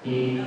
di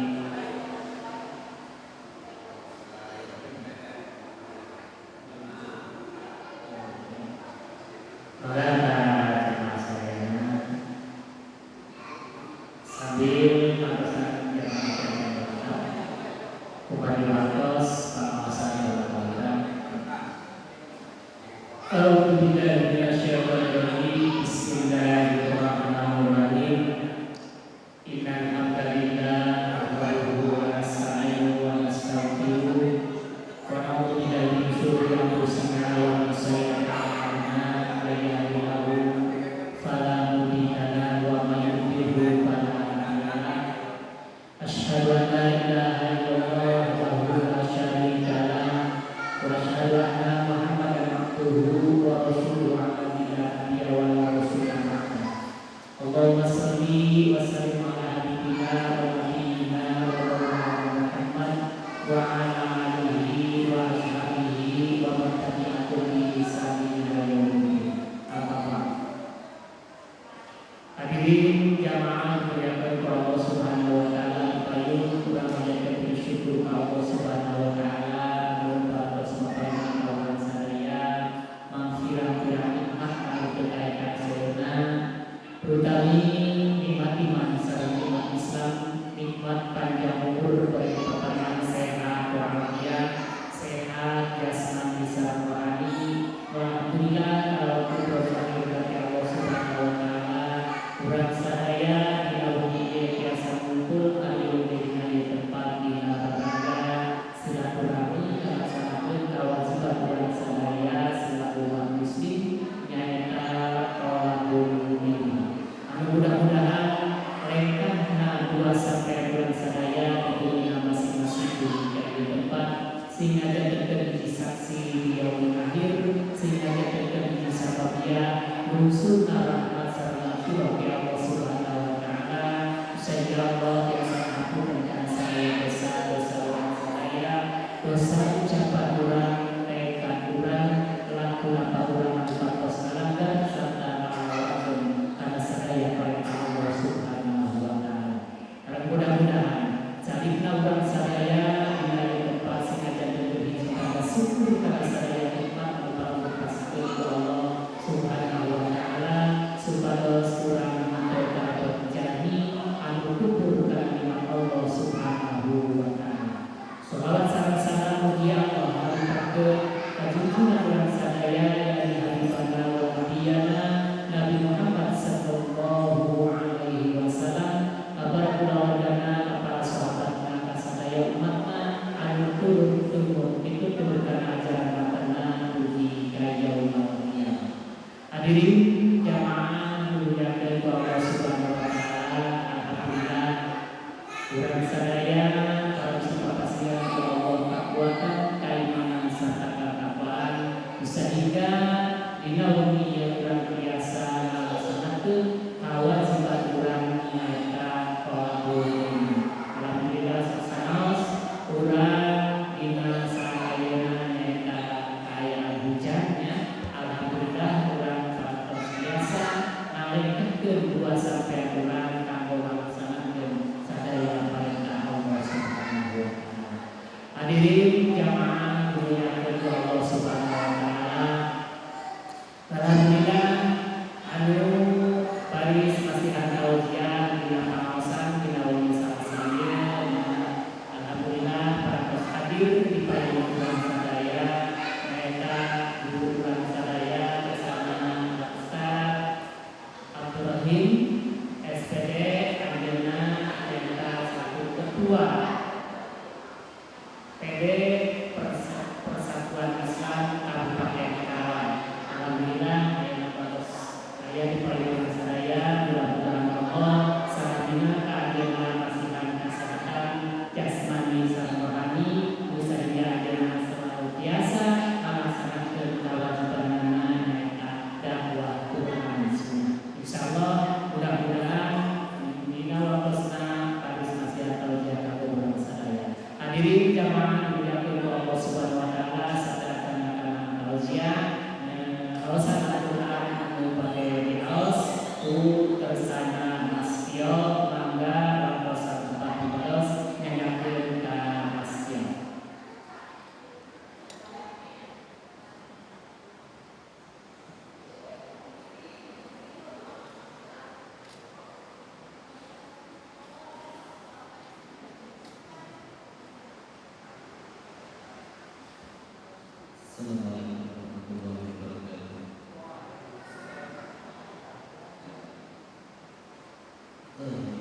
الله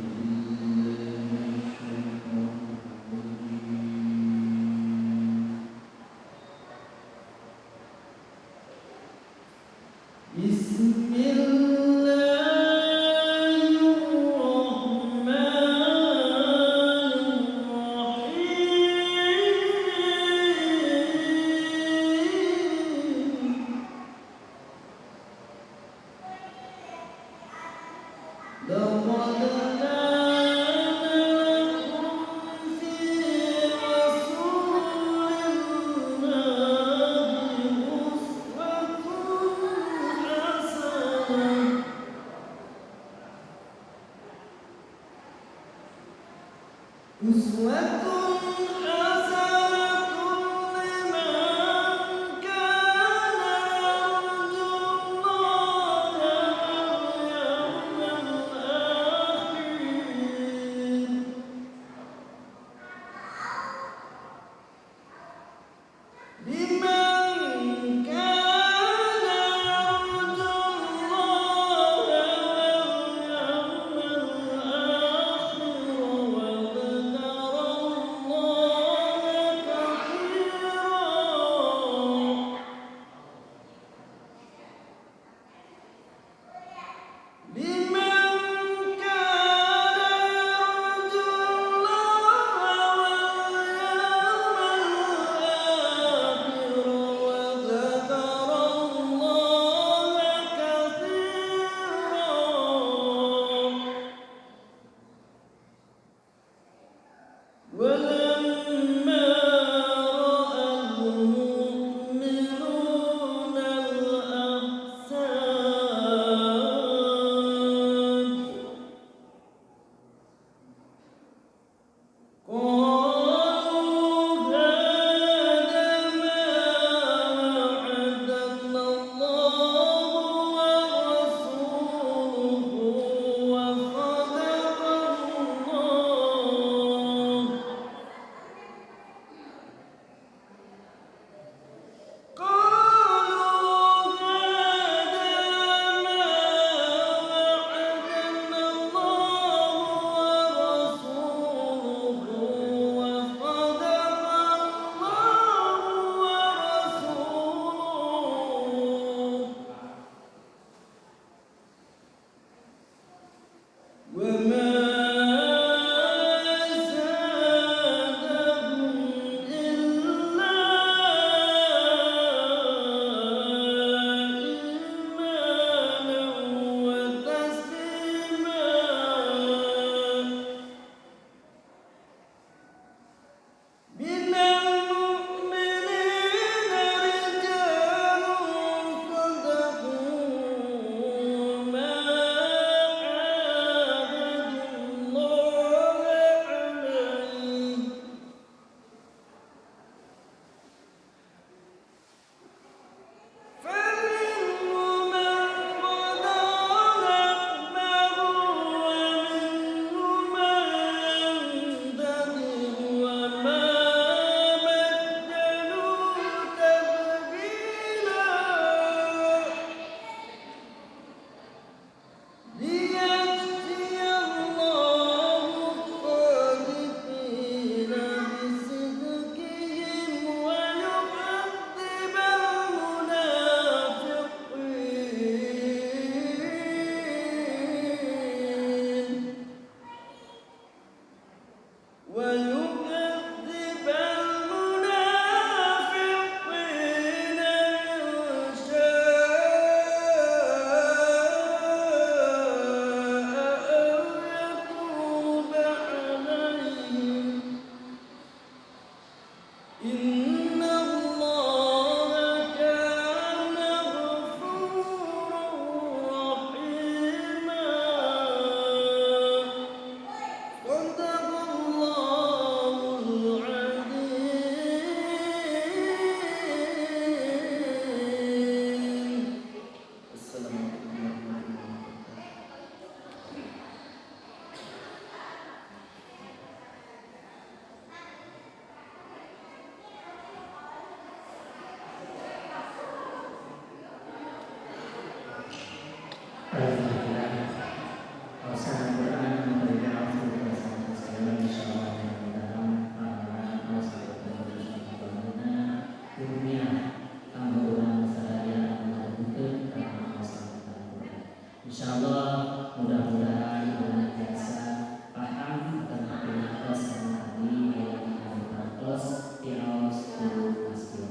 Mudah-mudahan senantiasa paham dan bermanfaat kami yang bermanfaat tiaos guru masjid.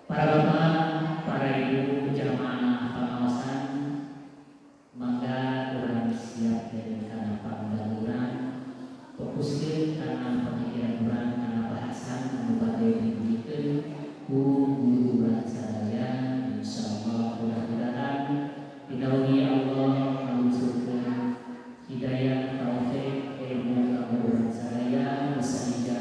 Para bapak, para ibu jamaah pengawasan, mangga urang siap dari karena pangdaluran, fokuskan karena pemikiran urang karena bahasan anu bade diberikan ku guru urang sadaya. Insyaallah mudah-mudahan dinaungi Allah mawujudkan hidayah taufik ilmu kamu urang sadaya bisa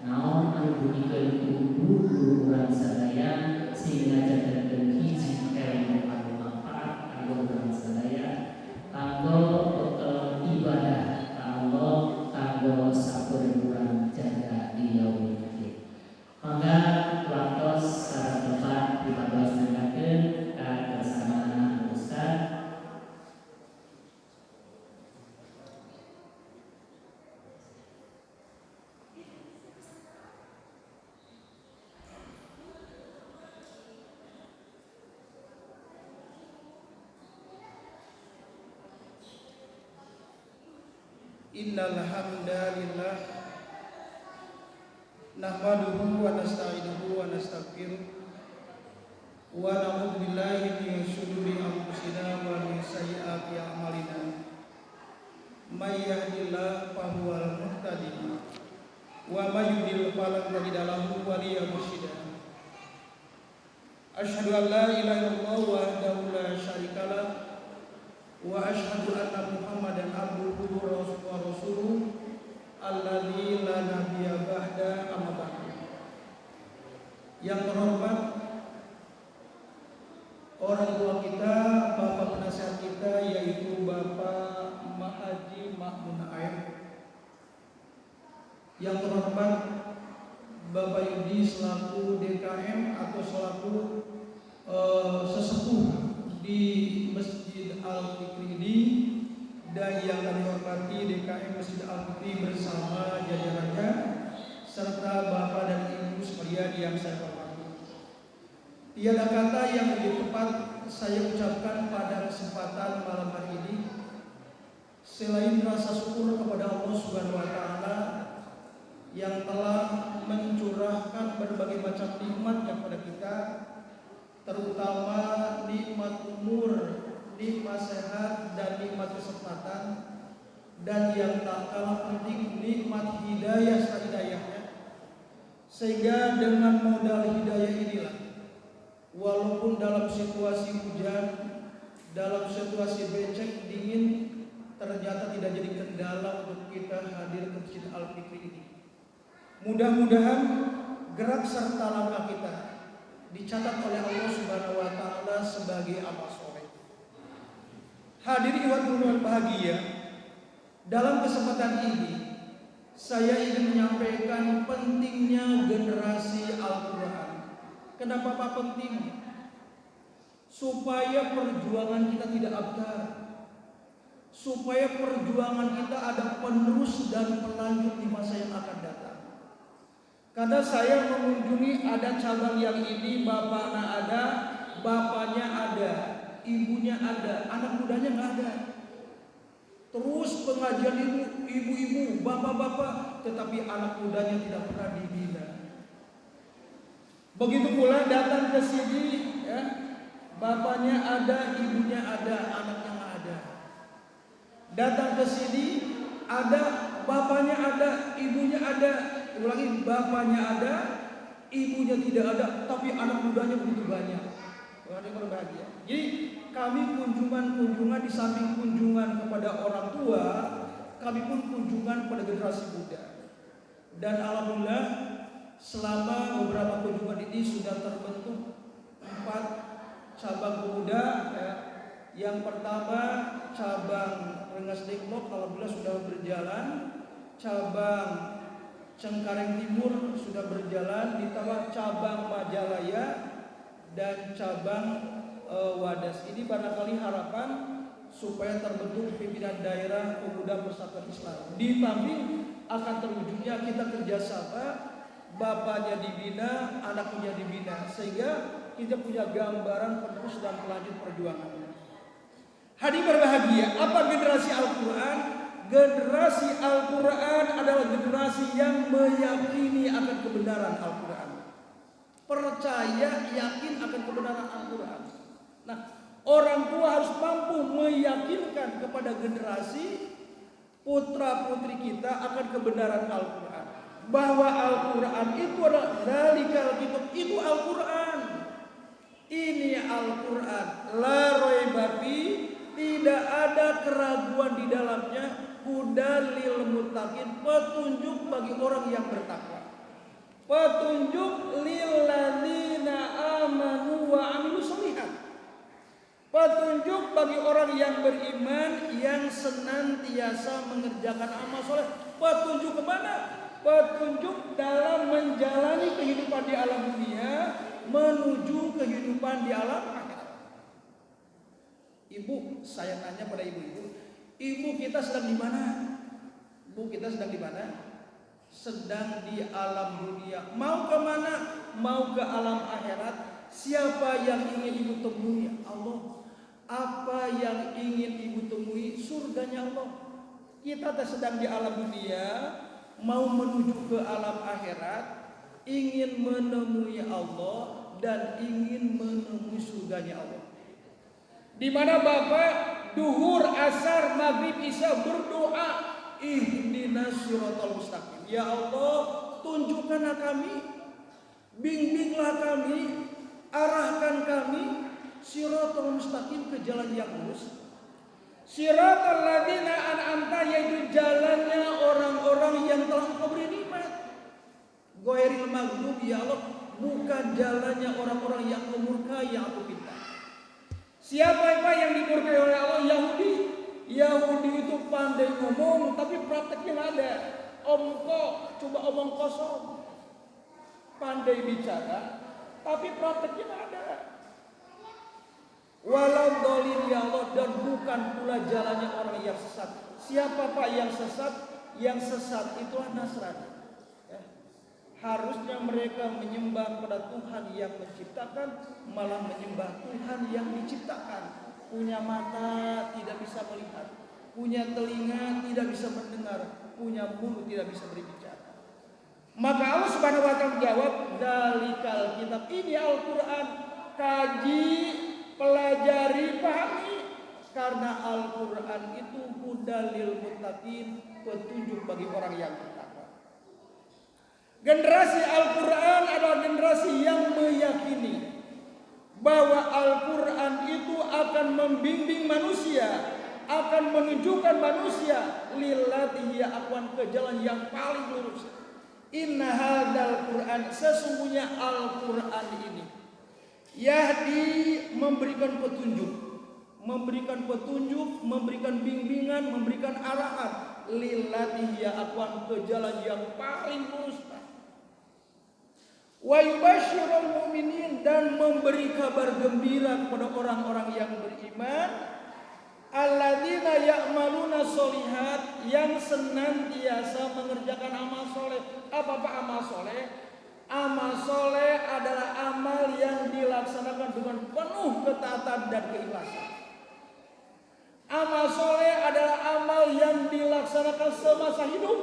naon anu diberikan ku guru urang sadaya sehingga jadikan hiji ilmu anu manfaat kanggo urang sadaya kanggo ibadah ka Allah kanggo sakurang jaga di yaumil akhir. Mangga waktos sareng tempat dipados nanggakeun ka kersana Ustaz. Innal hamdalillah nahmaduhu wa nasta'inuhu wa nastaghfiruh wa na'udzu billahi min syururi anfusina wa min sayyiati a'malina. May yahdihillahu fahuwal muhtadi wa may yudlil fala hadiya lahu waliyyan mursyida. Asyhadu an la ilaha illallah wahdahu la syarika lah wa asyhadu anna Muhammadan abduhu wa rasuluh alladzi la nabiyya ba'da amma ba'du. Yang terhormat orang tua kita, bapak penasihat kita yaitu Bapak Haji Mahmun Air. Yang terhormat Bapak Yudi selaku DKM atau selaku sesepuh di Masjid Al-Fikri ini, dan yang kami hormati DKM Masjid Al-Fikri bersama jajarannya serta Bapak dan Ibu sekalian yang saya hormati. Tiada kata yang lebih tepat saya ucapkan pada kesempatan malam hari ini selain rasa syukur kepada Allah Subhanahu wa taala yang telah mencurahkan berbagai macam nikmat kepada kita, terutama nikmat umur, nikmat sehat, dan nikmat kesempatan, dan yang tak kalah penting nikmat hidayah sehidayahnya. Sehingga dengan modal hidayah inilah, walaupun dalam situasi hujan, dalam situasi becek dingin, ternyata tidak jadi kendala untuk kita hadir ke Masjid Al-Fikri ini. Mudah-mudahan gerak serta langkah kita dicatat oleh Allah Subhanahu wa taala sebagai amal soleh. Hadirin yang bahagia, dalam kesempatan ini saya ingin menyampaikan pentingnya generasi Al-Qur'an. Kenapa Pak penting? Supaya perjuangan kita tidak abtar, supaya perjuangan kita ada penerus dan pelanjut di masa yang akan datang. Karena saya mengunjungi ada cabang yang ini bapaknya ada, bapaknya ada, ibunya ada, anak mudanya nggak ada. Terus pengajian ibu-ibu, bapak-bapak, tetapi anak mudanya tidak pernah dibina. Begitu pula datang ke sini, ya, bapaknya ada, ibunya ada, anaknya nggak ada. Datang ke sini ada, bapaknya ada, ibunya ada. Ulangi, bapaknya ada, ibunya tidak ada, tapi anak mudanya begitu banyak. Orang berbahagia. Jadi kami kunjungan di samping kunjungan kepada orang tua, kami pun kunjungan pada generasi muda. Dan alhamdulillah selama beberapa kunjungan ini sudah terbentuk 4 cabang pemuda. Ya. Yang pertama cabang Rengas Dengklok alhamdulillah sudah berjalan, cabang Cengkareng Timur sudah berjalan, ditambah cabang Majalaya dan cabang Wadas. Ini barangkali harapan supaya terbentuk pimpinan daerah pemuda Persatuan Islam. Ditambah akan terwujudnya kita kerjasama, bapaknya dibina, anaknya dibina, sehingga kita punya gambaran penerus dan pelanjut perjuangan. Hadirin berbahagia, apa generasi generasi Al-Quran adalah generasi yang meyakini akan kebenaran Al-Quran. Percaya, yakin akan kebenaran Al-Quran. Nah, orang tua harus mampu meyakinkan kepada generasi putra putri kita akan kebenaran Al-Quran. Bahwa Al-Quran itu adalah dzalikal kitab, itu Al-Quran. Ini Al-Quran, la raiba fi, tidak ada keraguan di dalamnya, hudal lil muttaqin, petunjuk bagi orang yang bertakwa. Petunjuk lil ladzina amanu wa amilus sholihat. Petunjuk bagi orang yang beriman yang senantiasa mengerjakan amal soleh. Petunjuk kemana? Petunjuk dalam menjalani kehidupan di alam dunia menuju kehidupan di alam akhirat. Ibu, saya nanya pada ibu-ibu, ibu kita sedang di mana? Ibu kita sedang di mana? Sedang di alam dunia. Mau ke mana? Mau ke alam akhirat. Siapa yang ingin ibu temui? Allah. Apa yang ingin ibu temui? Surganya Allah. Kita sedang di alam dunia, mau menuju ke alam akhirat, ingin menemui Allah dan ingin menemui surganya Allah. Di mana Bapak duhur, asar, maghrib, isya berdoa, ihdinas siratal mustaqim. Ya Allah, tunjukkanlah kami, bimbinglah kami, arahkan kami siratal mustaqim, ke jalan yang lurus. Siratal ladzina an'amta, yaitu jalannya orang-orang yang telah Engkau beri nikmat. Ghairil maghdubi, ya Allah, bukan jalannya orang-orang yang murkai yang Aku pinta. Siapa yang dimurkai oleh Allah? Yahudi. Yahudi itu pandai ngomong tapi prakteknya nggak ada. Omong, coba omong kosong. Pandai bicara tapi prakteknya nggak ada. Walau dolin, ya Allah, dan bukan pula jalannya orang yang sesat. Siapa Pak yang sesat? Yang sesat itulah Nasrani. Ya. Harusnya mereka menyembah pada Tuhan yang menciptakan, malah menyembah Tuhan yang diciptakan. Punya mata tidak bisa melihat, punya telinga tidak bisa mendengar, punya mulut tidak bisa berbicara. Maka Allah Subhanahu wa taala menjawab, dzalikal kitab, ini Al-Qur'an, kaji, pelajari, pahami, karena Al-Quran itu hudalil muttaqin, petunjuk bagi orang yang bertakwa. Generasi Al-Quran adalah generasi yang meyakini bahwa Al-Quran itu akan membimbing manusia, akan menunjukkan manusia lillati hiya aqwam, ke jalan yang paling lurus. Inna hadzal Quran, sesungguhnya Al-Quran ini Yahdi, memberikan petunjuk, memberikan bimbingan, memberikan arahan lillati hiya aqwam, ke jalan yang paling lurus. Wa yubasyirul mu'minin, dan memberi kabar gembira kepada orang-orang yang beriman, alladzina ya'maluna sholihat, yang senantiasa mengerjakan amal soleh. Apa amal soleh? Amal soleh adalah amal yang dilaksanakan dengan penuh ketaatan dan keikhlasan. Amal soleh adalah amal yang dilaksanakan semasa hidup,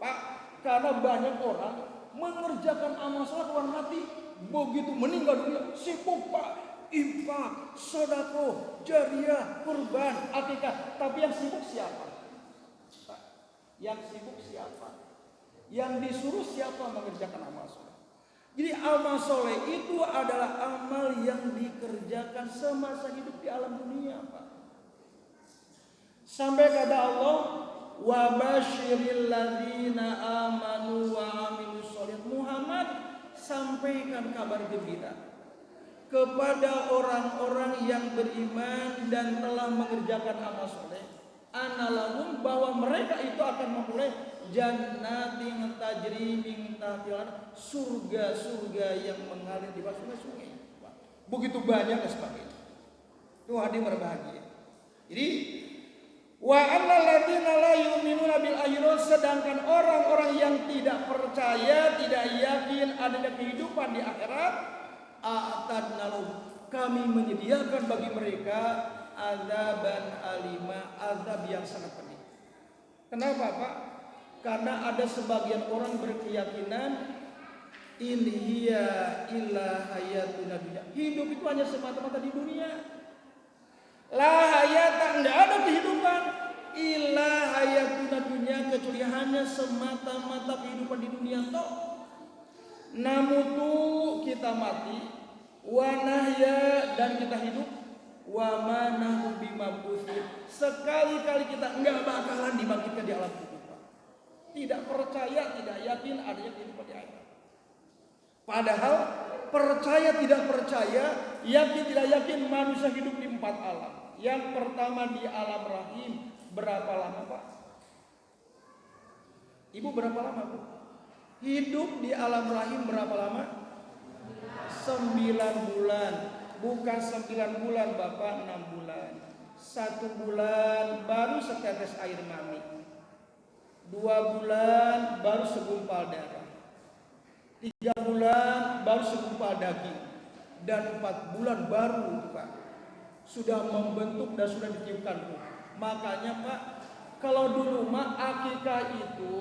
Pak. Karena banyak orang mengerjakan amal soleh keluar mati, begitu meninggal dunia sibuk Pak, infak, sedekah, jariah, kurban, akikah. Tapi yang sibuk siapa? Pak, yang sibuk siapa? Yang disuruh siapa mengerjakan amal soleh? Jadi amal soleh itu adalah amal yang dikerjakan semasa hidup di alam dunia, Pak. Sampai kata Allah, wa basyiril ladzina amanu wa amilus sholihat. Muhammad, sampaikan kabar gembira kepada orang-orang yang beriman dan telah mengerjakan amal soleh, analahum, bahwa mereka itu akan memperoleh jannatin tajri min tahtiha, surga-surga yang mengalir di bawah sungai-sungai. Begitu banyak dan sebagainya. Itu hadir berbahagia. Jadi wa annal ladzina la yu'minuna bil akhirah, sedangkan orang-orang yang tidak percaya, tidak yakin adanya kehidupan di akhirat, a'tadna lahum, kami menyediakan bagi mereka azaban alima, azab yang sangat pedih. Kenapa Pak? Karena ada sebagian orang berkeyakinan in hiya illa hayatuna dunya. Hidup itu hanya semata-mata di dunia. La hayata, enggak ada kehidupan illa hayatuna dunya, kecuali hanya semata-mata kehidupan di dunia toh. Namutu, kita mati, wa nahya, dan kita hidup, wa ma nahnu bimabutsin. Sekali-kali kita enggak bakalan dibangkitkan di alam kubur. Tidak percaya, tidak yakin adanya kehidupan di akhirat. Padahal percaya tidak percaya, yakin tidak yakin, manusia hidup di 4 alam. Yang pertama di alam rahim. Berapa lama Pak? Ibu berapa lama Bu? Hidup di alam rahim berapa lama? 9 bulan. Bukan 9 bulan Bapak, 6 bulan. 1 bulan baru setetes air mani. 2 bulan baru segumpal darah. 3 bulan baru segumpal daging. Dan 4 bulan baru Pak sudah membentuk dan sudah ditiupkan ruh. Makanya Pak, kalau dulu mah akikah itu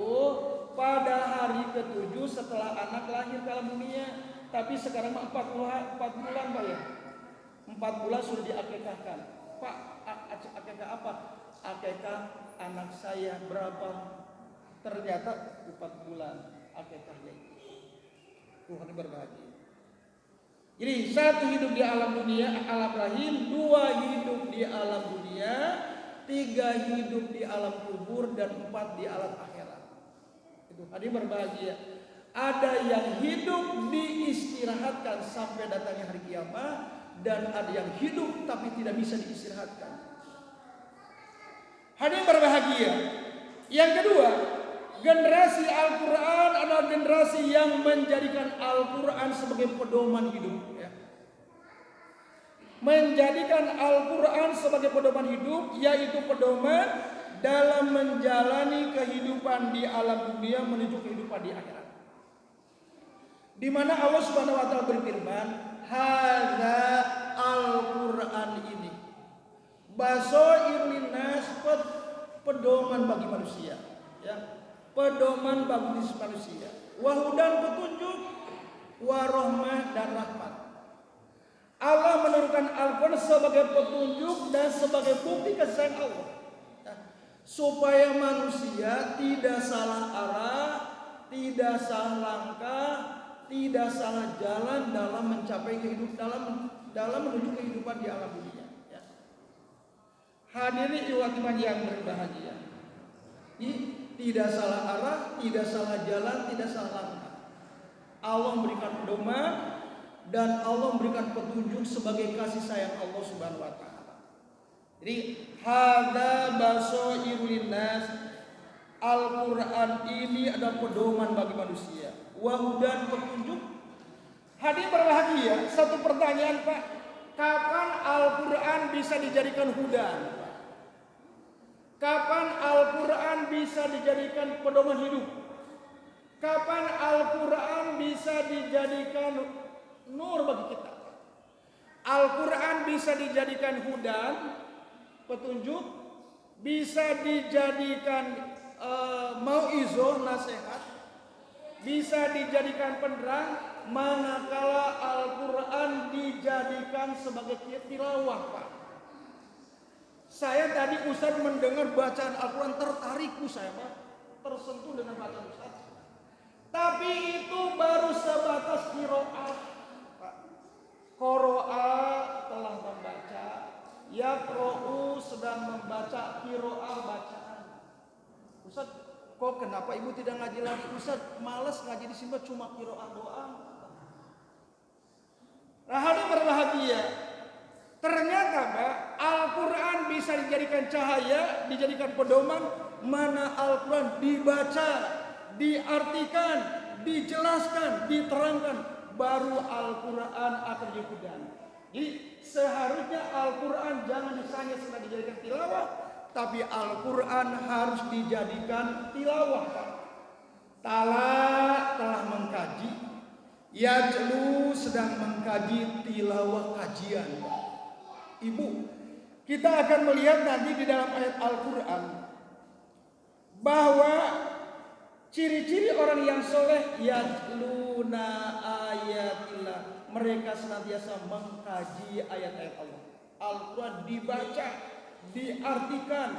pada hari ke-7 setelah anak lahir ke alam dunia. Tapi sekarang mah 4 bulan Pak ya. 4 bulan sudah diakikahkan. Pak, akikah apa? Akikah anak saya berapa? Ternyata 4 bulan akikahnya itu. Tuhan berbahagia. Jadi 1 hidup di alam dunia, alam rahim, 2 hidup di alam dunia, 3 hidup di alam kubur, dan 4 di alam akhirat. Itu tadi berbahagia. Ada yang hidup diistirahatkan sampai datangnya hari kiamat, dan ada yang hidup tapi tidak bisa diistirahatkan. Hadirin berbahagia. Yang kedua, generasi Al-Quran adalah generasi yang menjadikan Al-Quran sebagai pedoman hidup. Ya. Menjadikan Al-Quran sebagai pedoman hidup, yaitu pedoman dalam menjalani kehidupan di alam dunia menuju kehidupan di akhirat. Di mana Allah Subhanahu wa taala berfirman, "Hadza Al-Quran ini basoirun linnas, pedoman bagi manusia." Ya. Pedoman bagi manusia, wahudan, petunjuk, warahmah, dan rahmat. Allah menurunkan Al-Quran sebagai petunjuk dan sebagai bukti kasih sayang Allah, supaya manusia tidak salah arah, tidak salah langkah, tidak salah jalan dalam mencapai kehidupan, dalam menuju kehidupan di alam dunia. Hadirin ikhwan yang berbahagia, tidak salah arah, tidak salah jalan, tidak salah langkah. Allah memberikan pedoman dan Allah memberikan petunjuk sebagai kasih sayang Allah Subhanahu wa taala. Jadi hadza basoirun linnas, Al-Quran ini adalah pedoman bagi manusia, wahudan, petunjuk. Hadirin berbahagia, satu pertanyaan Pak, kapan Al-Quran bisa dijadikan hudan? Kapan Al-Quran bisa dijadikan pedoman hidup? Kapan Al-Quran bisa dijadikan nur bagi kita? Al-Quran bisa dijadikan hudan, petunjuk, bisa dijadikan mauizah, nasihat, bisa dijadikan penerang, manakala Al-Quran dijadikan sebagai tilawah Pak. Saya tadi Ustaz mendengar bacaan Al-Quran, tertarik saya Pak, tersentuh dengan bacaan Ustaz. Tapi itu baru sebatas qiraah Pak. Qira'a telah membaca, yaqra'u sedang membaca, qiraah bacaan. Ustaz, kok kenapa ibu tidak ngaji lagi? Ustaz, malas ngaji di sini cuma qiraah doang. Nah, hari berbahagia. Ternyata Pak, Al-Quran bisa dijadikan cahaya, dijadikan pedoman, mana Al-Quran dibaca, diartikan, dijelaskan, diterangkan, baru Al-Quran akan dihudan. Jadi seharusnya Al-Quran jangan hanya sekedar dijadikan tilawah, tapi Al-Quran harus dijadikan tilawah Pak. Telah mengkaji, Yajlu sedang mengkaji tilawah kajian Pak. Ibu, kita akan melihat nanti di dalam ayat Al-Quran bahwa ciri-ciri orang yang soleh yatluna ayatillah, mereka senantiasa mengkaji ayat-ayat Allah. Al-Quran dibaca, diartikan,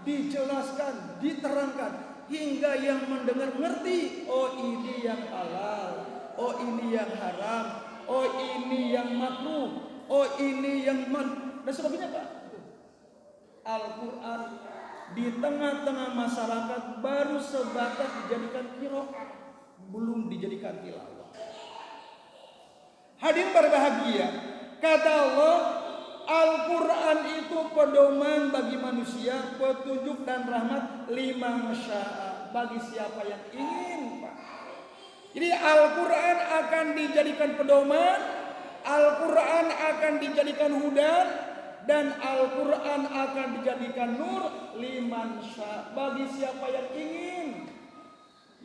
dijelaskan, diterangkan, hingga yang mendengar ngerti, oh ini yang halal, oh ini yang haram, oh ini yang makruh, oh ini yang dan sebagainya, Pak. Al-Quran di tengah-tengah masyarakat baru sebatas dijadikan qiraah, belum dijadikan tilawah. Hadirin berbahagia, kata Allah, Al-Quran itu pedoman bagi manusia, petunjuk dan rahmat liman syaa, bagi siapa yang ingin, Pak. Jadi Al-Quran akan dijadikan pedoman, Al-Quran akan dijadikan hudan, dan Al-Quran akan dijadikan nur liman syaa, bagi siapa yang ingin.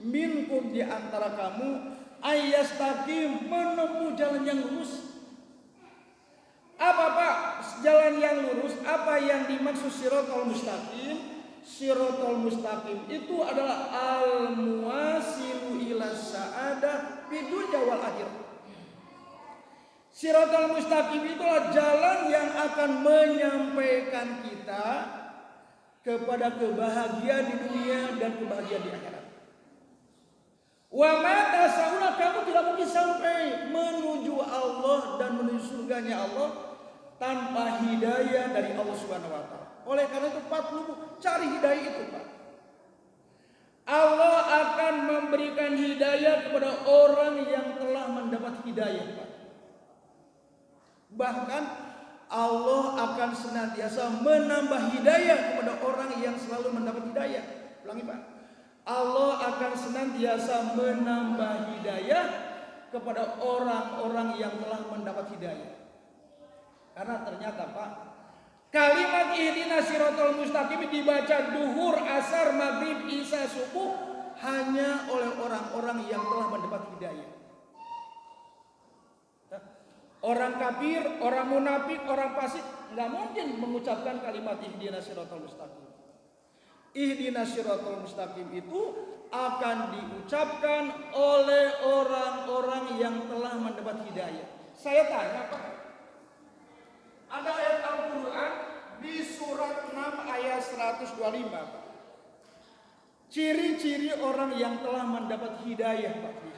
Minkum, di antara kamu, ayyastaqim, menempuh jalan yang lurus. Apa, Pak? Jalan yang lurus, apa yang dimaksud siratal mustaqim? Siratal mustaqim itu adalah al-muwasilu ila sa'adah fid dunya wal akhirah. Siratal mustaqim itulah jalan yang akan menyampaikan kita kepada kebahagiaan di dunia dan kebahagiaan di akhirat. Wa ma tasawuna, kamu tidak mungkin sampai menuju Allah dan menuju surganya Allah tanpa hidayah dari Allah Subhanahu wa taala. Oleh karena itu cari hidayah itu, Pak. Allah akan memberikan hidayah kepada orang yang telah mendapat hidayah, Pak. Bahkan Allah akan senantiasa menambah hidayah kepada orang yang selalu mendapat hidayah. Ulangi, Pak. Allah akan senantiasa menambah hidayah kepada orang-orang yang telah mendapat hidayah. Karena ternyata, Pak, kalimat ihdinas siratal mustaqim dibaca duhur, asar, maghrib, isya, subuh hanya oleh orang-orang yang telah mendapat hidayah. Orang kafir, orang munafik, orang fasik nggak mungkin mengucapkan kalimat ihdinas siratal mustaqim. Ihdinas siratal mustaqim itu akan diucapkan oleh orang-orang yang telah mendapat hidayah. Saya tanya, Pak, ada ayat Al-Quran di surat 6 ayat 125, Pak. Ciri-ciri orang yang telah mendapat hidayah, Pak.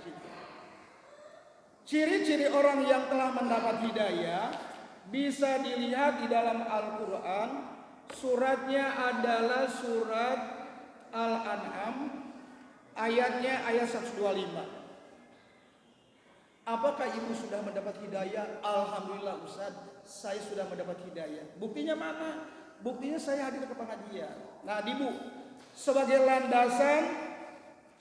Ciri-ciri orang yang telah mendapat hidayah bisa dilihat di dalam Al-Quran. Suratnya adalah surat Al-An'am, ayatnya ayat 125. Apakah ibu sudah mendapat hidayah? Alhamdulillah, Ustaz, saya sudah mendapat hidayah. Buktinya mana? Buktinya saya hadir ke pengajian. Nah, Ibu, sebagai landasan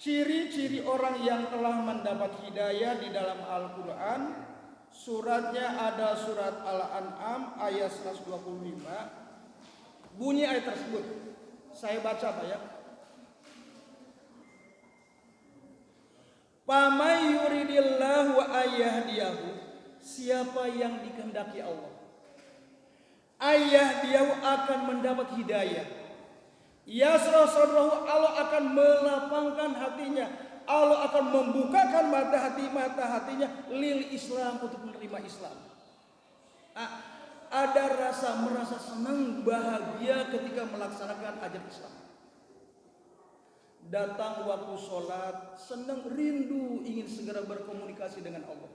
ciri-ciri orang yang telah mendapat hidayah di dalam Al-Quran, suratnya ada surat Al-An'am ayat 125. Bunyi ayat tersebut, saya baca, Pak, ya. Pamay yuridillahu ayyahdiyahu, siapa yang dikehendaki Allah, ayyahdiyahu, akan mendapat hidayah. Yasrah sadrahu, Allah akan melapangkan hatinya, Allah akan membukakan mata hatinya lil Islam, untuk menerima Islam. Ada merasa senang, bahagia ketika melaksanakan ajaran Islam. Datang waktu sholat, senang, rindu, ingin segera berkomunikasi dengan Allah.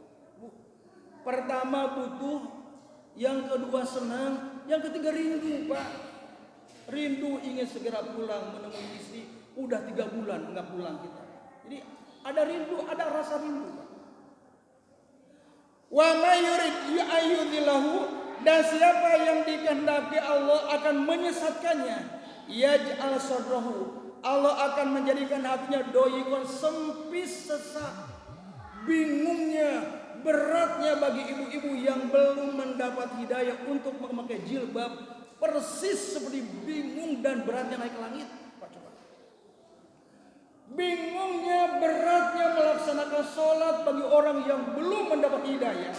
Pertama butuh, yang kedua senang, yang ketiga rindu, Pak. Rindu ingin segera pulang menemui istri, udah 3 bulan enggak pulang kita. Jadi ada rindu, ada rasa rindu, Pak. Wa may yurid yu'ayyidillahu, dan siapa yang dikehendaki Allah akan menyesatkannya. Yaj'al sadrahu, Allah akan menjadikan hatinya doyikon, sempit, sesak. Bingungnya, beratnya bagi ibu-ibu yang belum mendapat hidayah untuk memakai jilbab, persis seperti bingung dan beratnya naik ke langit. Pak, coba. Bingungnya, beratnya melaksanakan sholat bagi orang yang belum mendapat hidayah,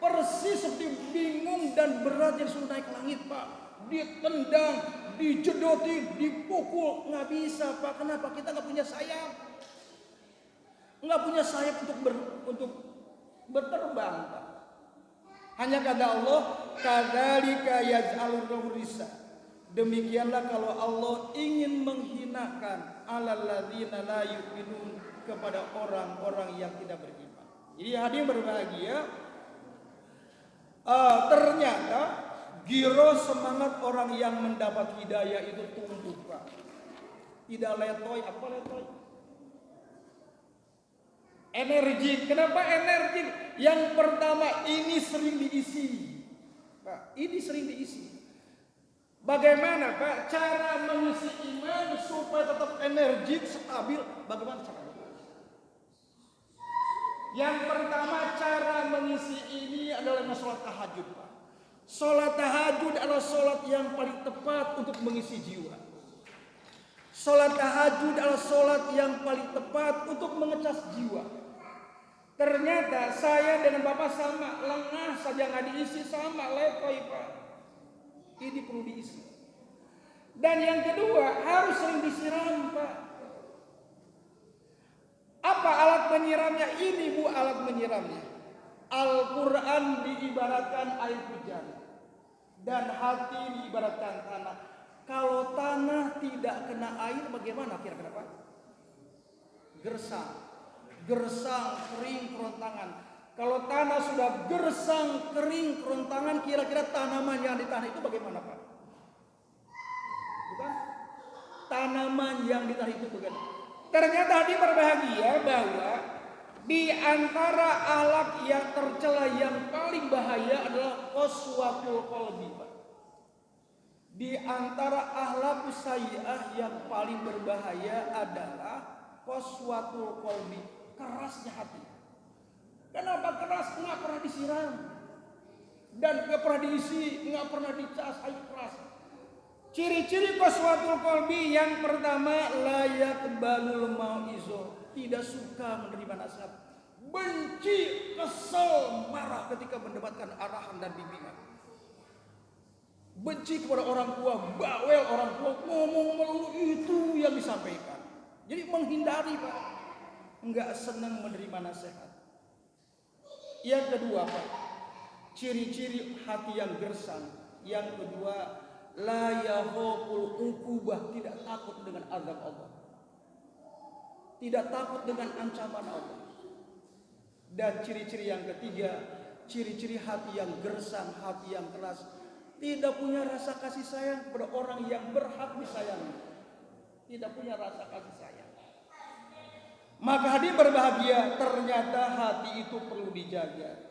persis seperti bingung dan beratnya disuruh naik ke langit, Pak. Ditendang, dijedotin, dipukul, nggak bisa Pak. Kenapa? Kita nggak punya sayap, nggak punya sayap untuk berterbang Pak. Hanya kata Allah, kadzalika yaj'alur risa. Demikianlah kalau Allah ingin menghinakan alal ladzina la yu'minun, kepada orang-orang yang tidak beriman. Jadi hadirin berbahagia, ternyata giro semangat orang yang mendapat hidayah itu tumbuh Pak. Tidak letoy, apa letoy? Energi. Kenapa energi? Yang pertama, ini sering diisi Pak. Ini sering diisi. Bagaimana Pak cara mengisi iman supaya tetap energik, stabil? Bagaimana caranya? Yang pertama, cara mengisi ini adalah sholat tahajud Pak. Sholat tahajud adalah sholat yang paling tepat untuk mengisi jiwa. Sholat tahajud adalah sholat yang paling tepat untuk mengecas jiwa. Ternyata saya dengan Bapak sama, lengah saja nggak diisi, sama letoy Pak. Ini perlu diisi. Dan yang kedua, harus sering disiram Pak. Apa alat penyiramnya? Ini Bu alat penyiramnya. Al-Quran diibaratkan air hujan, dan hati diibaratkan tanah. Kalau tanah tidak kena air, bagaimana kira-kira Pak? Gersang, kering, kerontangan. Kalau tanah sudah gersang, kering, kerontangan, kira-kira tanaman yang di tanah itu bagaimana Pak? Bukan? Tanaman yang di tanah itu bagaimana? Ternyata hadirin berbahagia bahwa di antara ahlak yang tercela yang paling bahaya adalah qaswatul qalbi Pak. Di antara akhlak sayyi'ah yang paling berbahaya adalah qaswatul qalbi, kerasnya hati. Kenapa keras? Nggak pernah disiram dan nggak pernah diisi, nggak pernah dicas, air keras. Ciri-ciri qaswatul qalbi yang pertama, la yaqbalul mau'izah, tidak suka menerima nasihat, benci, kesel, marah ketika mendapatkan arahan dan bimbingan. Benci kepada orang tua, bawel orang tua, ngomong melulu itu yang disampaikan. Jadi menghindari Pak, enggak senang menerima nasihat. Yang kedua Pak, ciri-ciri hati yang gersang. Yang kedua, la yakhaful uqubah, tidak takut dengan azab Allah, tidak takut dengan ancaman Allah. Dan ciri-ciri yang ketiga, ciri-ciri hati yang gersang, hati yang keras, tidak punya rasa kasih sayang kepada orang yang berhak disayangi, tidak punya rasa kasih sayang. Maka hadirin berbahagia, ternyata hati itu perlu dijaga.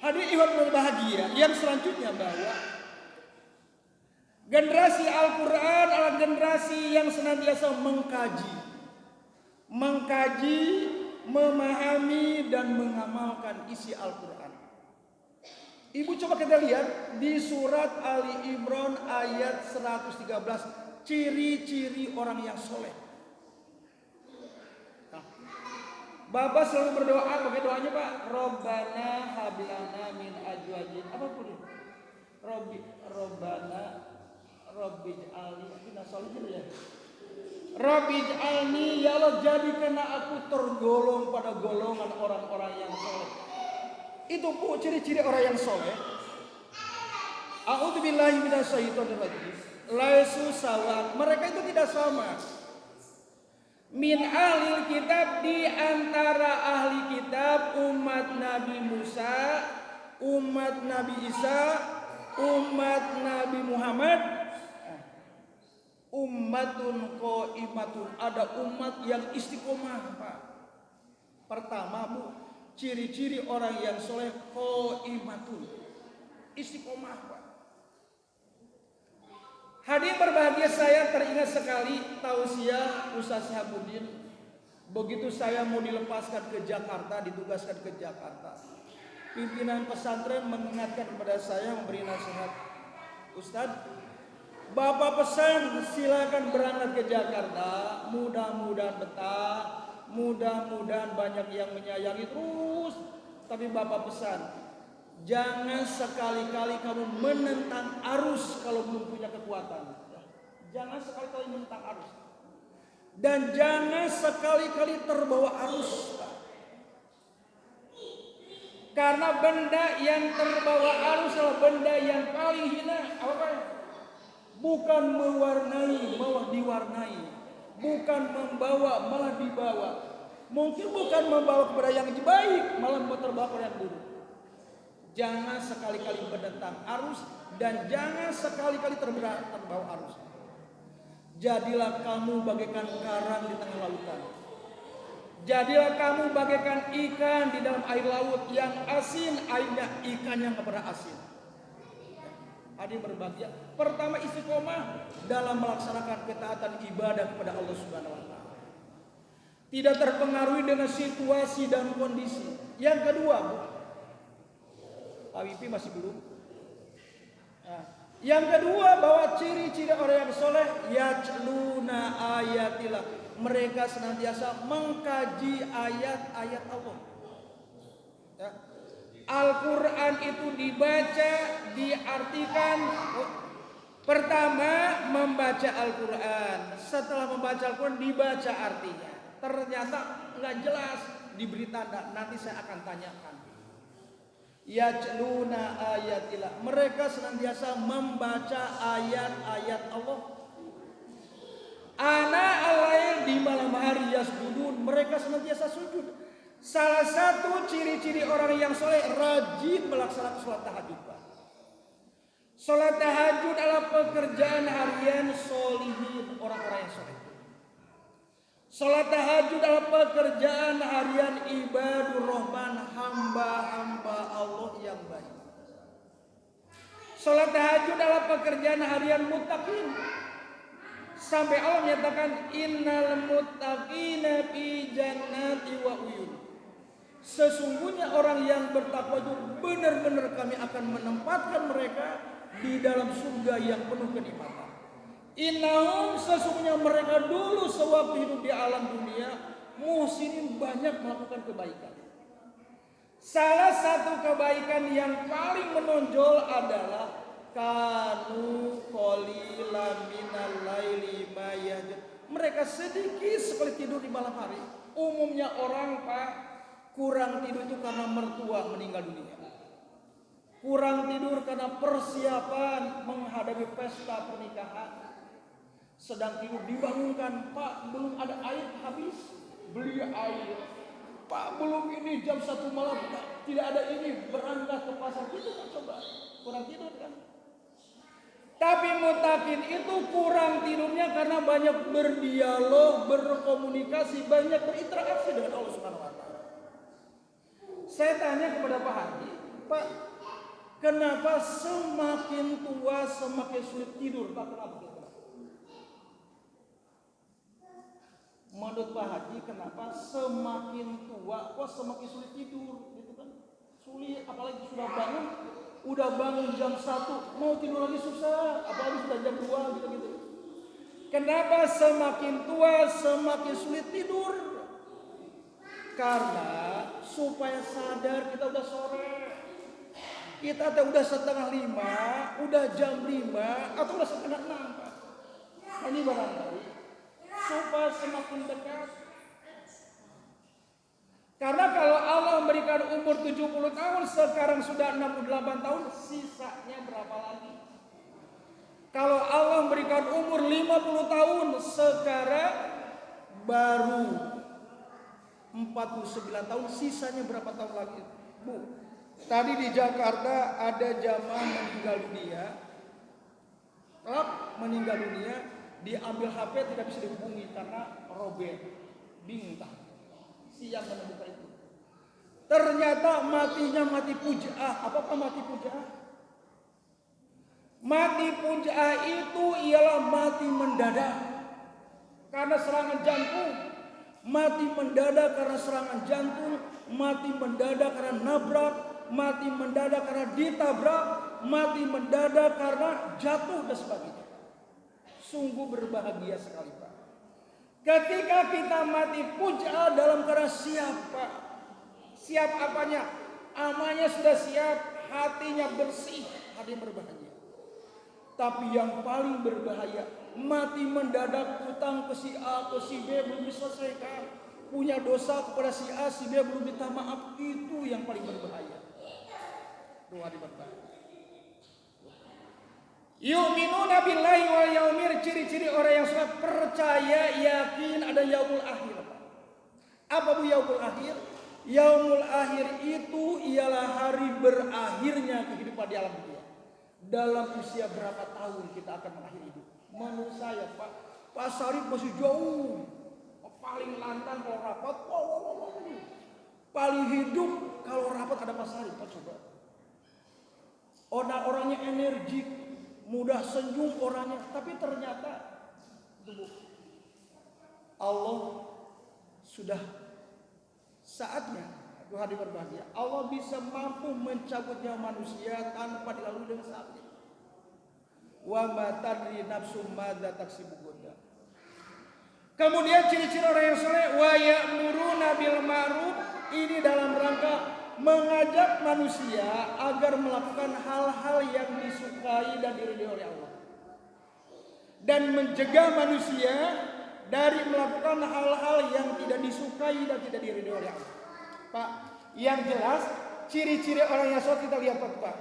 Hadirin ikhwan berbahagia, yang selanjutnya bahwa generasi Al-Quran adalah generasi yang senantiasa mengkaji, memahami dan mengamalkan isi Al-Quran. Ibu coba kita lihat di surat Ali Imran ayat 113, ciri-ciri orang yang soleh. Nah, Bapak selalu berdoa, pakai doanya Pak, Robbana hablana min azwajin, apa pun itu? Robbij'alni minna sholihin ya. Robbij'alni, ya Allah jadikan aku tergolong pada golongan orang-orang yang soleh. Itu Bu ciri-ciri orang yang soleh. A'udzubillahi minasyaitonirrajim. Laisu sawa, mereka itu tidak sama. Min ahlil kitab, di antara ahli kitab, umat Nabi Musa, umat Nabi Isa, umat Nabi Muhammad. Ummatun qaimatun, ada umat yang istiqomah Pak. Pertama Bu, ciri-ciri orang yang soleh, qaimatun, istiqomah Pak. Hadirin berbahagia, saya teringat sekali tausiah Ustaz Syahabuddin. Begitu saya mau dilepaskan ke Jakarta, ditugaskan ke Jakarta, pimpinan pesantren mengingatkan kepada saya, memberi nasihat, Ustaz, Bapak pesan silakan berangkat ke Jakarta, mudah-mudahan betah, mudah-mudahan banyak yang menyayangi terus. Tapi Bapak pesan, Jangan sekali-kali kamu menentang arus kalau belum punya kekuatan. Jangan sekali-kali menentang arus. Dan jangan sekali-kali terbawa arus. Karena benda yang terbawa arus adalah benda yang paling hina. Apa? Bukan mewarnai, malah diwarnai. Bukan membawa, malah dibawa. Mungkin bukan membawa kepada yang baik, malah terbawa kepada yang buruk. Jangan sekali-kali menentang arus dan jangan sekali-kali terbawa arus. Jadilah kamu bagaikan karang di tengah lautan. Jadilah kamu bagaikan ikan di dalam air laut yang asin, airnya ikan yang pernah asin. Adik berbahagia. Pertama, istiqomah dalam melaksanakan ketaatan ibadah kepada Allah Subhanahu wa taala. Tidak terpengaruhi dengan situasi dan kondisi. Yang kedua, Pak Wipi masih belum. Nah, yang kedua, bahwa ciri-ciri orang yang soleh, yajluna ayatillah. Mereka senantiasa mengkaji ayat-ayat Allah. Ya. Al-Quran itu dibaca, diartikan. Pertama membaca Al-Quran. Setelah membaca Al-Quran dibaca artinya. Ternyata nggak jelas, diberi tanda. Nanti saya akan tanyakan. Yajluna ayatillah. Mereka senantiasa membaca ayat-ayat Allah. Ana al-lail, di malam hari yasjudun. Mereka senantiasa sujud. Salah satu ciri-ciri orang yang soleh, rajin melaksanakan sholat tahajud. Sholat tahajud adalah pekerjaan harian solihin, orang-orang yang soleh. Sholat tahajud adalah pekerjaan harian ibadur rahman, hamba-hamba Allah yang baik. Sholat tahajud adalah pekerjaan harian muttaqin. Sampai Allah menyatakan innal muttaqina fi jannati wa uyun. Sesungguhnya orang yang bertakwa itu benar-benar kami akan menempatkan mereka di dalam surga yang penuh kenikmatan. Innahum, sesungguhnya mereka dulu sewaktu hidup di alam dunia, muhsinin, banyak melakukan kebaikan. Salah satu kebaikan yang paling menonjol adalah kanu qalilan minal laili ma yahjud. Mereka sedikit sekali tidur di malam hari. Umumnya orang, Pak, kurang tidur itu karena mertua meninggal dunia. Kurang tidur karena persiapan menghadapi pesta pernikahan. Sedang tidur dibangunkan, Pak, belum ada air, habis beli air. Pak, belum ini jam 1 malam, Pak, tidak ada ini, berangkat ke pasar. Itu kan coba, kurang tidur kan. Tapi muttaqin itu kurang tidurnya karena banyak berdialog, berkomunikasi, banyak berinteraksi dengan Allah Subhanahu wa taala. Saya tanya kepada Pak Haji, Pak, kenapa semakin tua semakin sulit tidur? Pak, kenapa? Menurut Pak Haji, kenapa semakin tua kok semakin sulit tidur? Gitu kan? Sulit, apalagi sudah bangun jam 1, mau tidur lagi susah, apalagi sudah jam 2 gitu. Kenapa semakin tua semakin sulit tidur? Karena supaya sadar kita udah sore. Kita udah 4:30, udah jam 5 atau udah 5:30, Pak. Ini barangkali supaya semakin dekat. Karena kalau Allah memberikan umur 70 tahun, sekarang sudah 68 tahun, sisanya berapa lagi? Kalau Allah memberikan umur 50 tahun, sekarang baru 49 tahun, sisanya berapa tahun lagi? Bu, tadi di Jakarta ada jamaah meninggal dunia, diambil HP tidak bisa dihubungi karena robek, bingung tak? Siang menemukan itu. Ternyata matinya mati pujaah. Apa mati pujaah? Mati pujaah itu ialah mati mendadak karena serangan jantung. Mati mendadak karena serangan jantung, mati mendadak karena nabrak, mati mendadak karena ditabrak, mati mendadak karena jatuh dan sebagainya. Sungguh berbahagia sekali, Pak. Ketika kita mati puja dalam keadaan siap, Pak. Siap apanya? Amalnya sudah siap, hatinya bersih, hati berbahagia. Tapi yang paling berbahaya, mati mendadak, utang ke si A, ke si B belum diselesaikan, punya dosa kepada si A, si B belum minta maaf, itu yang paling berbahaya. Doa berbahaya. Yu'minuna billahi wal yaumil, ciri-ciri orang yang sudah percaya, yakin ada yaumul akhir. Apa bu yaumul akhir? Yaumul akhir itu ialah hari berakhirnya kehidupan di alam dunia. Dalam usia berapa tahun kita akan mengakhiri hidup? Menurut saya Pak Sarip masih jauh. Paling lantang kalau rapat, paling hidup kalau rapat ada Pak Sarip. Pak coba. Orangnya energik, mudah senyum orangnya, tapi ternyata Allah sudah saatnya, Tuhan berbahagia. Allah bisa mampu mencabut nyawa manusia tanpa dilalui dengan sakit. Wa ma tadri nafsum madza taksibu ghadan. Kemudian ciri-ciri orang yang saleh, wa ya'muruna bil ma'ruf, ini dalam rangka mengajak manusia agar melakukan hal-hal yang disukai dan diridhoi oleh Allah. Dan mencegah manusia dari melakukan hal-hal yang tidak disukai dan tidak diridhoi oleh Allah. Pak, yang jelas ciri-ciri orang yang saleh kita lihat Pak.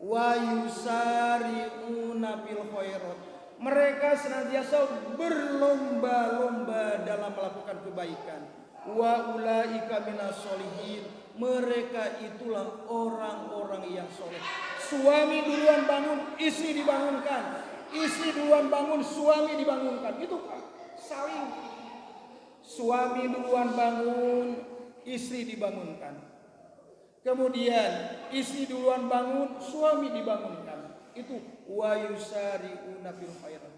Wa yusari'una fil khairat. Mereka senantiasa berlomba-lomba dalam melakukan kebaikan. Wa ulaika minas sholihin. Mereka itulah orang-orang yang soleh. Suami duluan bangun, istri dibangunkan. Istri duluan bangun, suami dibangunkan. Itu Pak, saling. Suami duluan bangun, istri dibangunkan. Kemudian istri duluan bangun, suami dibangunkan. Itu wa yusari'una fil khairat.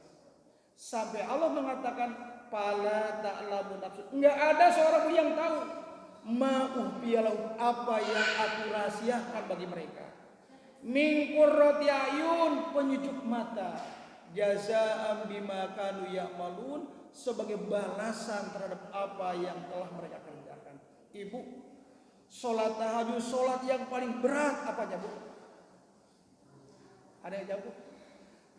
Sampai Allah mengatakan fala ta'lamu nafsun. Enggak ada seorang pun yang tahu ma'uhfiyalahu, apa yang aku rahasiakan bagi mereka. Min qurrati ayun, penyejuk mata. Jazaa'an bima kanu ya'malun, sebagai balasan terhadap apa yang telah mereka kerjakan. Ibu, sholat tahajud, sholat yang paling berat apanya bu? Ada yang jawab?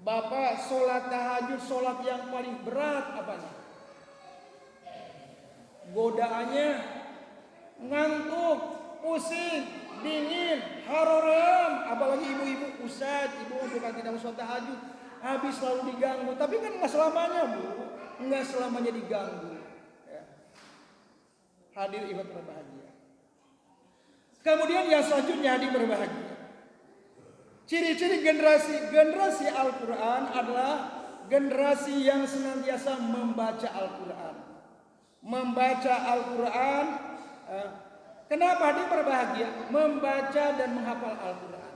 Bapak, sholat tahajud, sholat yang paling berat apanya? Godaannya ngantuk, pusing, dingin, haroram. Apalagi ibu-ibu, ustadz, ibu bukan tidak sholat tahajud, habis selalu diganggu. Tapi kan nggak selamanya bu, nggak selamanya diganggu. Ya. Hadir ibadah berbahagia. Kemudian yang selanjutnya hadir berbahagia. Ciri-ciri generasi Al-Quran adalah generasi yang senantiasa membaca Al-Quran. Membaca Al-Quran. Kenapa dia berbahagia? Membaca dan menghafal Al-Quran.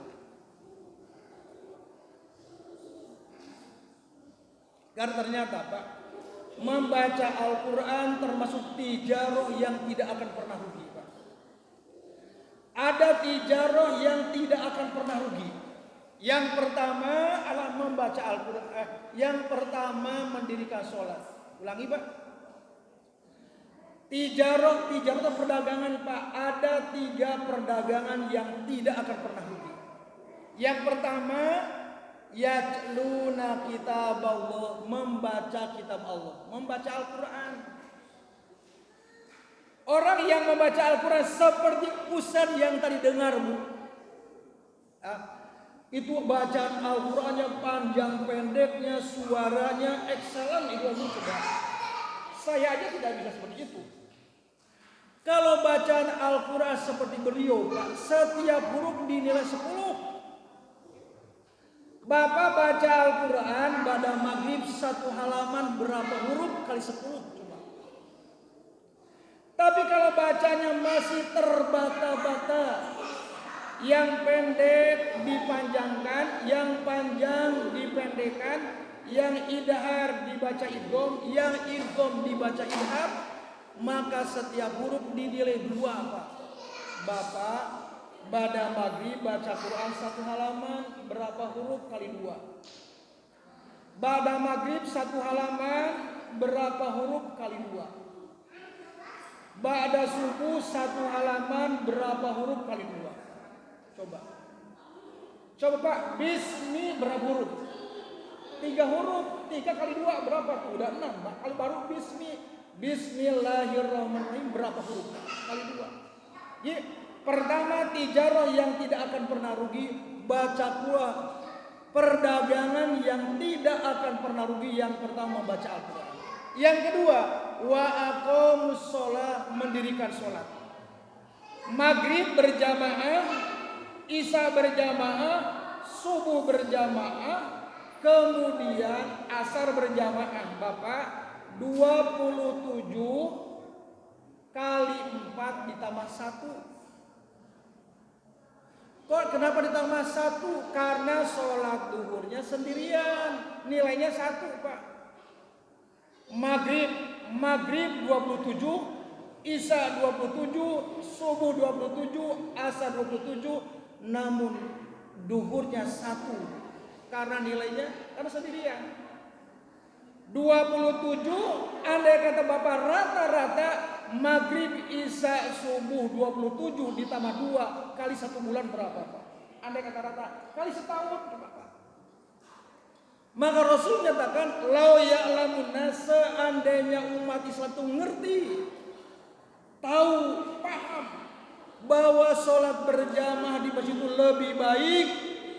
Karena ternyata Pak, membaca Al-Quran termasuk tijarah yang tidak akan pernah rugi Pak. Ada tijarah yang tidak akan pernah rugi. Yang pertama adalah membaca Al-Quran. Yang pertama mendirikan sholat. Ulangi Pak. Tijarah itu perdagangan Pak. Ada 3 perdagangan yang tidak akan pernah rugi. Yang pertama, yatluna kitab Allah, membaca kitab Allah, membaca Al-Quran. Orang yang membaca Al-Quran seperti ustaz yang tadi dengar bu. Itu bacaan Al-Qurannya panjang pendeknya, suaranya excellent, itu coba. Saya aja tidak bisa seperti itu. Kalau bacaan Al-Quran seperti beliau, Pak, setiap huruf dinilai 10. Bapak baca Al-Quran pada maghrib 1 halaman berapa huruf kali 10 coba. Tapi kalau bacanya masih terbata-bata, yang pendek dipanjangkan, yang panjang dipendekkan, yang idhar dibaca idgham, yang idgham dibaca idhar, maka setiap huruf dinilai 2 Pak. Bapak pada maghrib baca Quran 1 halaman berapa huruf kali 2. Pada maghrib 1 halaman berapa huruf kali 2. Pada subuh 1 halaman berapa huruf kali 2. Coba. Coba Pak, bismi berapa huruf? 3 huruf. 3 kali 2 berapa tuh? Udah 6 Pak. Kalau baru Bismillahirrahmanirrahim berapa huruf? Kali 2. Jadi pertama tijarah yang tidak akan pernah rugi, baca pula. Perdagangan yang tidak akan pernah rugi, yang pertama baca Al-Quran. Yang kedua, wa aqamus sholat, mendirikan sholat. Maghrib berjamaah, isya berjamaah, subuh berjamaah, kemudian asar berjamaah. Bapak, 27 kali 4 ditambah 1. Kok kenapa ditambah 1? Karena sholat duhurnya sendirian, nilainya 1 Pak. Maghrib 27, isya 27, subuh 27, asar 27, namun duhurnya 1 karena nilainya karena sendirian. 27, andai kata Bapak rata-rata maghrib, isya, subuh 27 ditambah 2 kali 1 bulan berapa Pak? Andai kata rata kali setahun Bapak. Maka Rasul nyatakan, lau ya'lamun nas, seandainya umat Islam itu ngerti, tahu, paham bahwa sholat berjamaah di masjid itu lebih baik,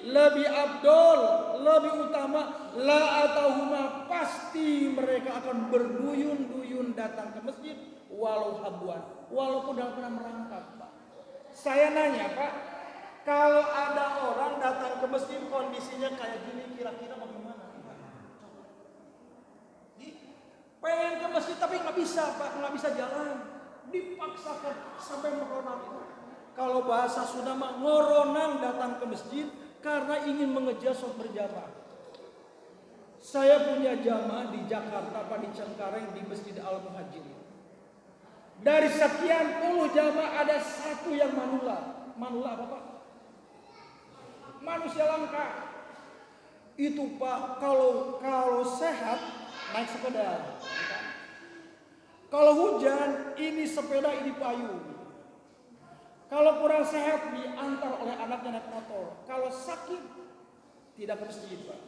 lebih abdol, lebih utama, la atauhuma, pasti mereka akan berduyun-duyun datang ke masjid walau habuan, walaupun dalam pernah merangkap Pak. Saya nanya Pak, kalau ada orang datang ke masjid kondisinya kayak gini, kira-kira bagaimana? Pengen ke masjid tapi nggak bisa Pak, nggak bisa jalan, dipaksakan sampai meronang itu. Kalau bahasa Sunda mah ngoronang datang ke masjid karena ingin mengejar sholat berjamaah. Saya punya jamaah di Jakarta Pak, di Cengkareng, di Masjid Al-Muhajirin. Dari sekian puluh jamaah ada 1 yang manula. Manula apa Pak? Manusia langka. Itu Pak, kalau sehat naik sepeda. Kalau hujan, ini sepeda, ini payung. Kalau kurang sehat, diantar oleh anaknya naik motor. Kalau sakit, tidak ke masjid Pak.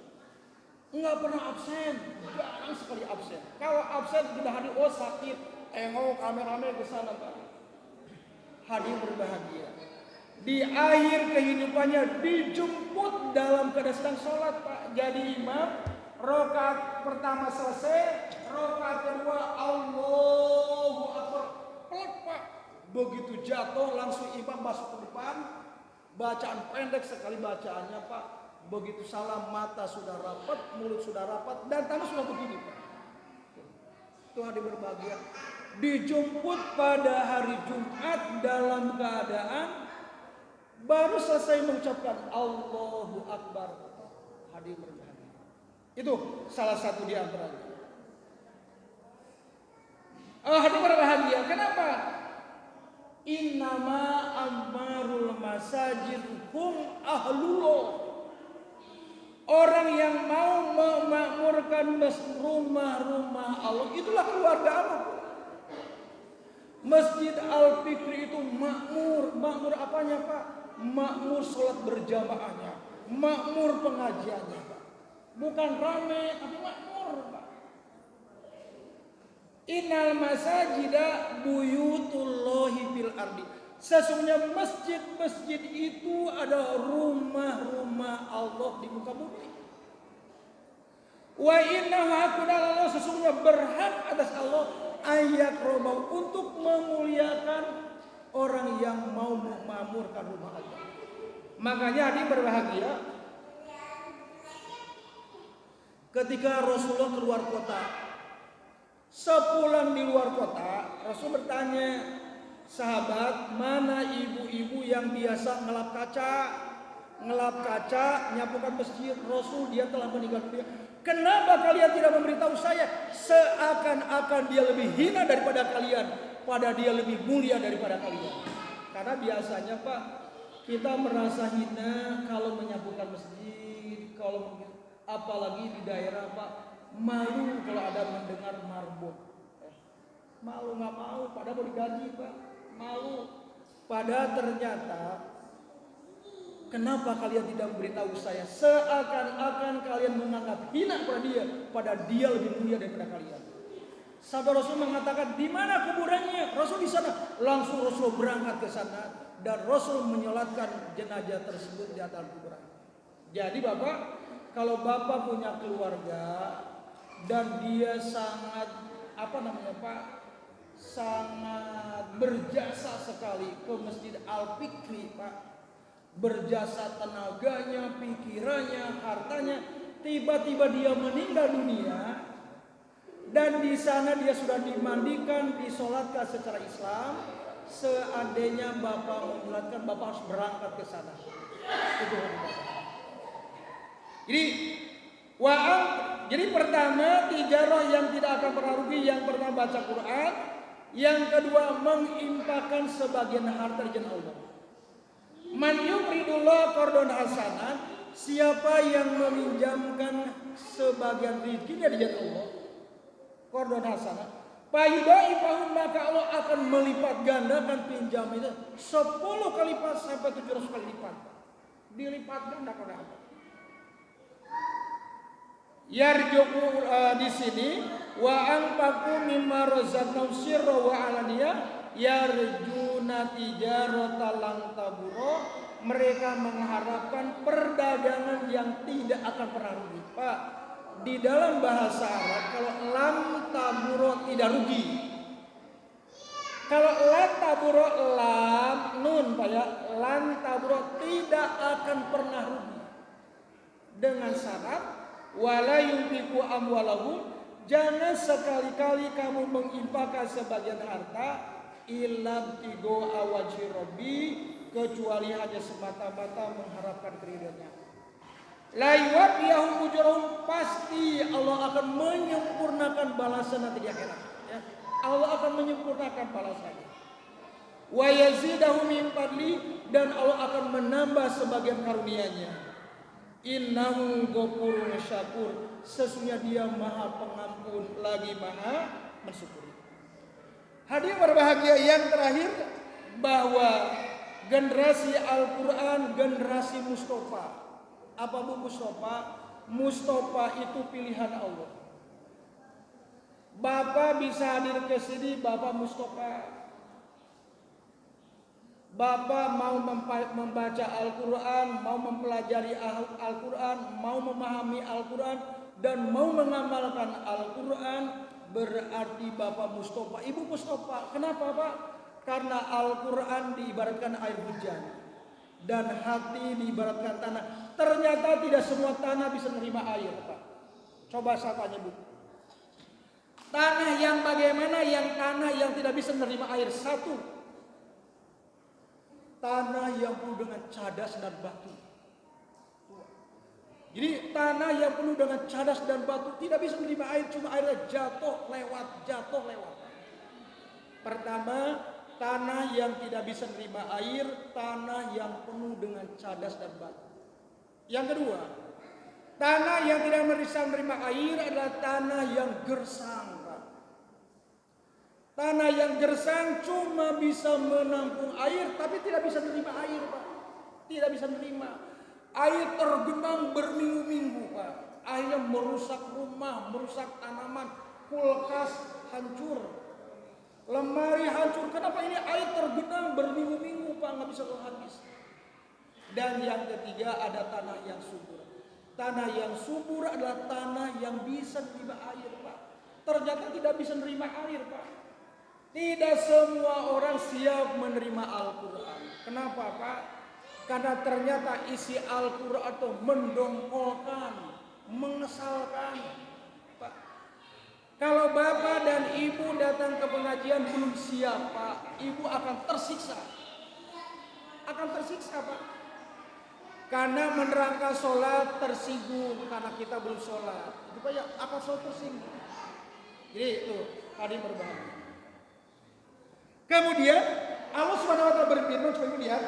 Enggak pernah absen, jarang sekali absen. Kalau absen tidak hadir, oh sakit, tengok kameramen ke sana Pak. Hadir berbahagia. Di akhir kehidupannya dijemput dalam keadaan sedang sholat Pak. Jadi imam, rakaat pertama selesai, rakaat kedua Allahu Akbar, pelak Pak. Begitu jatuh langsung imam masuk ke depan, bacaan pendek sekali bacaannya Pak. Begitu salam, mata sudah rapat, mulut sudah rapat, dan tangan sudah begini Pak. Itu hadir berbahagia. Dijemput pada hari Jumat dalam keadaan baru selesai mengucapkan Allahu Akbar, hadir berbahagia. Itu salah satu di antaranya. Hadir berbahagia. Kenapa? Innama ammarul masajid hum ahlullah. Orang yang mau memakmurkan rumah-rumah Allah, itulah keluarga Allah. Masjid Al-Fikri itu makmur. Makmur apanya Pak? Makmur sholat berjamaahnya, makmur pengajiannya Pak. Bukan rame, tapi makmur Pak. Innal masajida buyutullahi fil ardi. Sesungguhnya masjid-masjid itu adalah rumah-rumah Allah di muka bumi. Wa innahu haqqullah, sesungguhnya berhak atas Allah ayat romau, untuk memuliakan orang yang mau memakmurkan rumah Allah. Makanya adik berbahagia ketika Rasulullah keluar kota. Sepulang di luar kota, Rasul bertanya, sahabat, mana ibu-ibu yang biasa ngelap kaca, nyapukan masjid? Rasul, dia telah meninggal dunia. Kenapa kalian tidak memberitahu saya? Seakan-akan dia lebih hina daripada kalian, pada dia lebih mulia daripada kalian. Karena biasanya Pak, kita merasa hina kalau menyapukan masjid, apalagi di daerah Pak, malu kalau ada mendengar marbot. Malu nggak mau, pada mau digaji Pak, malu. Padahal ternyata Kenapa kalian tidak memberitahu saya? Seakan-akan kalian menganggap hina kepada dia, pada dia lebih mulia daripada kalian. Sahabat Rasul mengatakan, di mana kuburannya? Rasul di sana. Langsung Rasul berangkat ke sana dan Rasul menyolatkan jenazah tersebut di atas kuburan. Jadi Bapak, kalau Bapak punya keluarga dan dia sangat sangat berjasa sekali ke Masjid Al-Fikri, Pak. Berjasa tenaganya, pikirannya, hartanya. Tiba-tiba dia meninggal dunia dan di sana dia sudah dimandikan, disolatkan secara Islam. Seandainya Bapak menyolatkan, Bapak harus berangkat ke sana. Itu jadi pertama, tijarah yang tidak akan pernah rugi. Yang pertama baca Quran, yang kedua menginfakkan sebagian harta di jalan Allah. Man yuqridullah qardon hasanan, siapa yang meminjamkan sebagian rezekinya di jalan Allah, qardon hasanan, fayudaifahu, maka Allah akan melipat gandakan pinjam itu 10 kali lipat sampai 700 kali lipat. Dilipat gandakan apa? Yarjuku di sini wa anfaqu mimma razaqnahum sirra wa alaniyah yarjuna tijarata lan tabura. Mereka mengharapkan perdagangan yang tidak akan pernah rugi. Pak, di dalam bahasa Arab kalau lam tabura tidak rugi. Kalau lam tabura lam nun Pak ya, lam tabura tidak akan pernah rugi. Dengan syarat wala yunfiqu amwalahum, jangan sekali-kali kamu menginfakkan sebagian harta illa tigo awajhi rabbi, kecuali hanya semata-mata mengharapkan keridhaannya. La yuwaffiyahum ujurahum, pasti Allah akan menyempurnakan balasan nanti di akhirat, ya. Allah akan menyempurnakan balasannya. Wa yazidahum min fadli, dan Allah akan menambah sebagian karunia-Nya. Innahu ghafurun syakur, sesungguhnya dia maha pengampun lagi maha mensyukuri. Hadirin berbahagia, yang terakhir bahwa generasi Al-Quran generasi Mustafa. Apa Bu Mustafa? Mustafa itu pilihan Allah. Bapak bisa hadir ke sini, Bapak Mustafa. Bapak mau membaca Al-Quran, mau mempelajari Al-Quran, mau memahami Al-Quran, dan mau mengamalkan Al-Quran, berarti Bapak Mustafa, Ibu Mustafa. Kenapa Pak? Karena Al-Quran diibaratkan air hujan dan hati diibaratkan tanah. Ternyata tidak semua tanah bisa menerima air, Pak. Coba saya tanya Bu, tanah yang bagaimana yang tanah yang tidak bisa menerima air? Satu, tanah yang penuh dengan cadas dan batu. Jadi tanah yang penuh dengan cadas dan batu tidak bisa menerima air, cuma airnya jatuh lewat. Pertama, tanah yang tidak bisa menerima air, tanah yang penuh dengan cadas dan batu. Yang kedua, tanah yang tidak bisa menerima air adalah tanah yang gersang. Tanah yang gersang cuma bisa menampung air, tapi tidak bisa menerima air, Pak. Tidak bisa menerima. Air tergenang berminggu-minggu, Pak. Airnya merusak rumah, merusak tanaman, kulkas hancur, lemari hancur. Kenapa ini air tergenang berminggu-minggu, Pak? Nggak bisa habis. Dan yang ketiga ada tanah yang subur. Tanah yang subur adalah tanah yang bisa menerima air, Pak. Ternyata tidak bisa menerima air, Pak. Tidak semua orang siap menerima Al-Quran. Kenapa Pak? Karena ternyata isi Al-Quran itu mendongkolkan, mengesalkan, Pak. Kalau Bapak dan Ibu datang ke pengajian belum siap, Pak, Ibu akan tersiksa. Akan tersiksa, Pak. Karena menerangkan sholat tersinggung karena kita belum sholat. Supaya akan sholat tersinggung. Jadi itu tadi berbahaya. Kemudian Allah Subhanahu wa taala berfirman, coba lihat,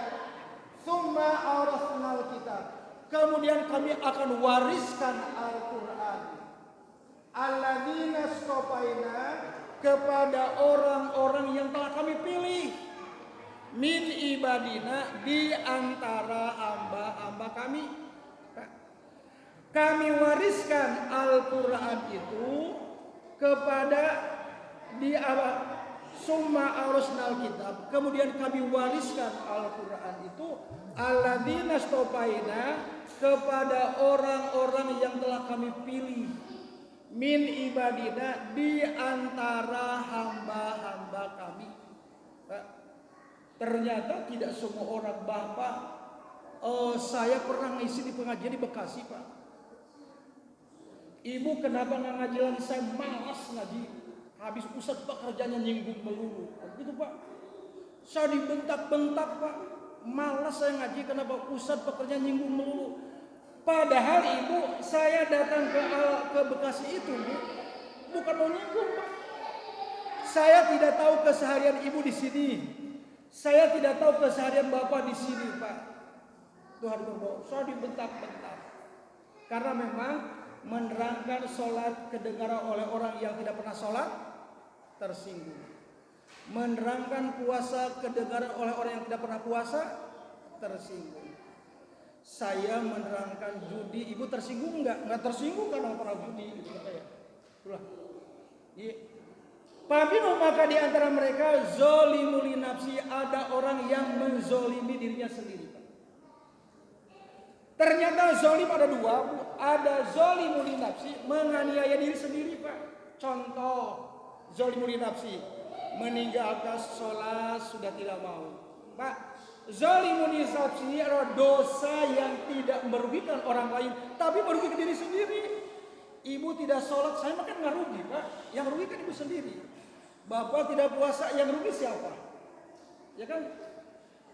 "Tsumma awrasnal kitab." Kemudian kami akan wariskan Al-Qur'an. Alladzina stofaina, kepada orang-orang yang telah kami pilih. min ibadina, di antara hamba-hamba kami. Kami wariskan Al-Quran itu kepada di summa aurasnal kitab, kemudian kami wariskan Al-Quran itu alladzina stopaina, kepada orang-orang yang telah kami pilih, min ibadina, di antara hamba-hamba kami. Ternyata tidak semua orang, Bapak, saya pernah ngisi di pengajian di Bekasi, Pak. Ibu kenapa nggak ngaji lagi? Saya malas ngaji. Habis Ustadz Pak kerjanya nyinggung melulu. Gitu Pak. Saya dibentak-bentak Pak. Malas saya ngaji, kenapa Ustadz pekerjaan nyinggung melulu. Padahal Ibu, saya datang ke Bekasi itu Bu, bukan mau nyinggung Pak. Saya tidak tahu keseharian Ibu di sini. Saya tidak tahu keseharian Bapak di sini Pak. Tuhan berbohong. Saya dibentak-bentak. Karena memang menerangkan sholat kedengaran oleh orang yang tidak pernah sholat, tersinggung. Menerangkan puasa kedengaran oleh orang yang tidak pernah puasa, tersinggung. Saya menerangkan judi, Ibu tersinggung enggak? Enggak tersinggung karena pernah judi, gitu kata ya. Itulah. Pabinu, maka di antara mereka zolimul nafsi, ada orang yang menzolimi dirinya sendiri. Ternyata zolim ada dua, ada zolimul nafsi, menganiaya diri sendiri Pak. Contoh zolimul nafsi, meninggalkan sholat sudah tidak mau Pak. Zolimul nafsi adalah dosa yang tidak merugikan orang lain, tapi merugikan diri sendiri. Ibu tidak sholat, saya makan nggak rugi Pak, yang rugi kan ibu sendiri. Bapak tidak puasa, yang rugi siapa? Ya kan?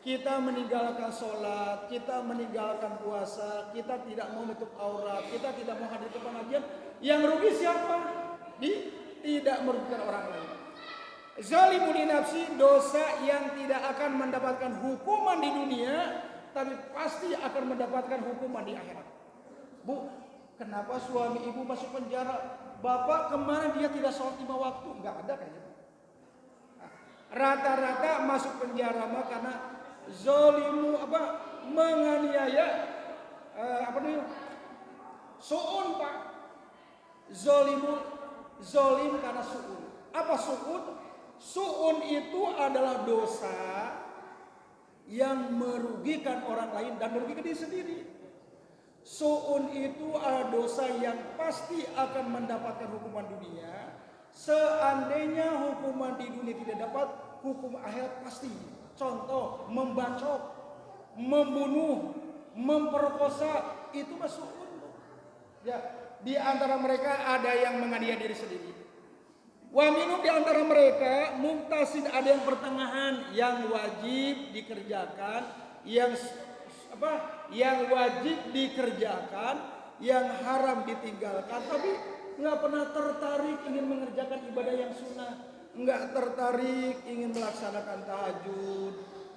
Kita meninggalkan sholat, kita meninggalkan puasa, kita tidak mau menutup aurat, kita tidak mau hadir ke pengajian. Yang rugi siapa? Tidak merugikan orang lain. Zalimul nafsi, dosa yang tidak akan mendapatkan hukuman di dunia, tapi pasti akan mendapatkan hukuman di akhirat. Bu, kenapa suami ibu masuk penjara? Bapak kemarin dia tidak sholat 5 waktu, nggak ada kayaknya. Rata-rata masuk penjara mah karena zolimu menganiaya su'un Pak. Zolim karena su'un. Apa su'un? Su'un itu adalah dosa yang merugikan orang lain dan merugikan diri sendiri. Su'un itu adalah dosa yang pasti akan mendapatkan hukuman dunia. Seandainya hukuman di dunia tidak dapat, hukum akhirat pasti. Contoh, membacok, membunuh, memperkosa, itu su'un. Ya, di antara mereka ada yang menganiaya diri sendiri. Wa minum, di antara mereka mumtasin, ada yang pertengahan, yang wajib dikerjakan, yang wajib dikerjakan, yang haram ditinggalkan, tapi nggak pernah tertarik ingin mengerjakan ibadah yang sunnah, nggak tertarik ingin melaksanakan tahajud,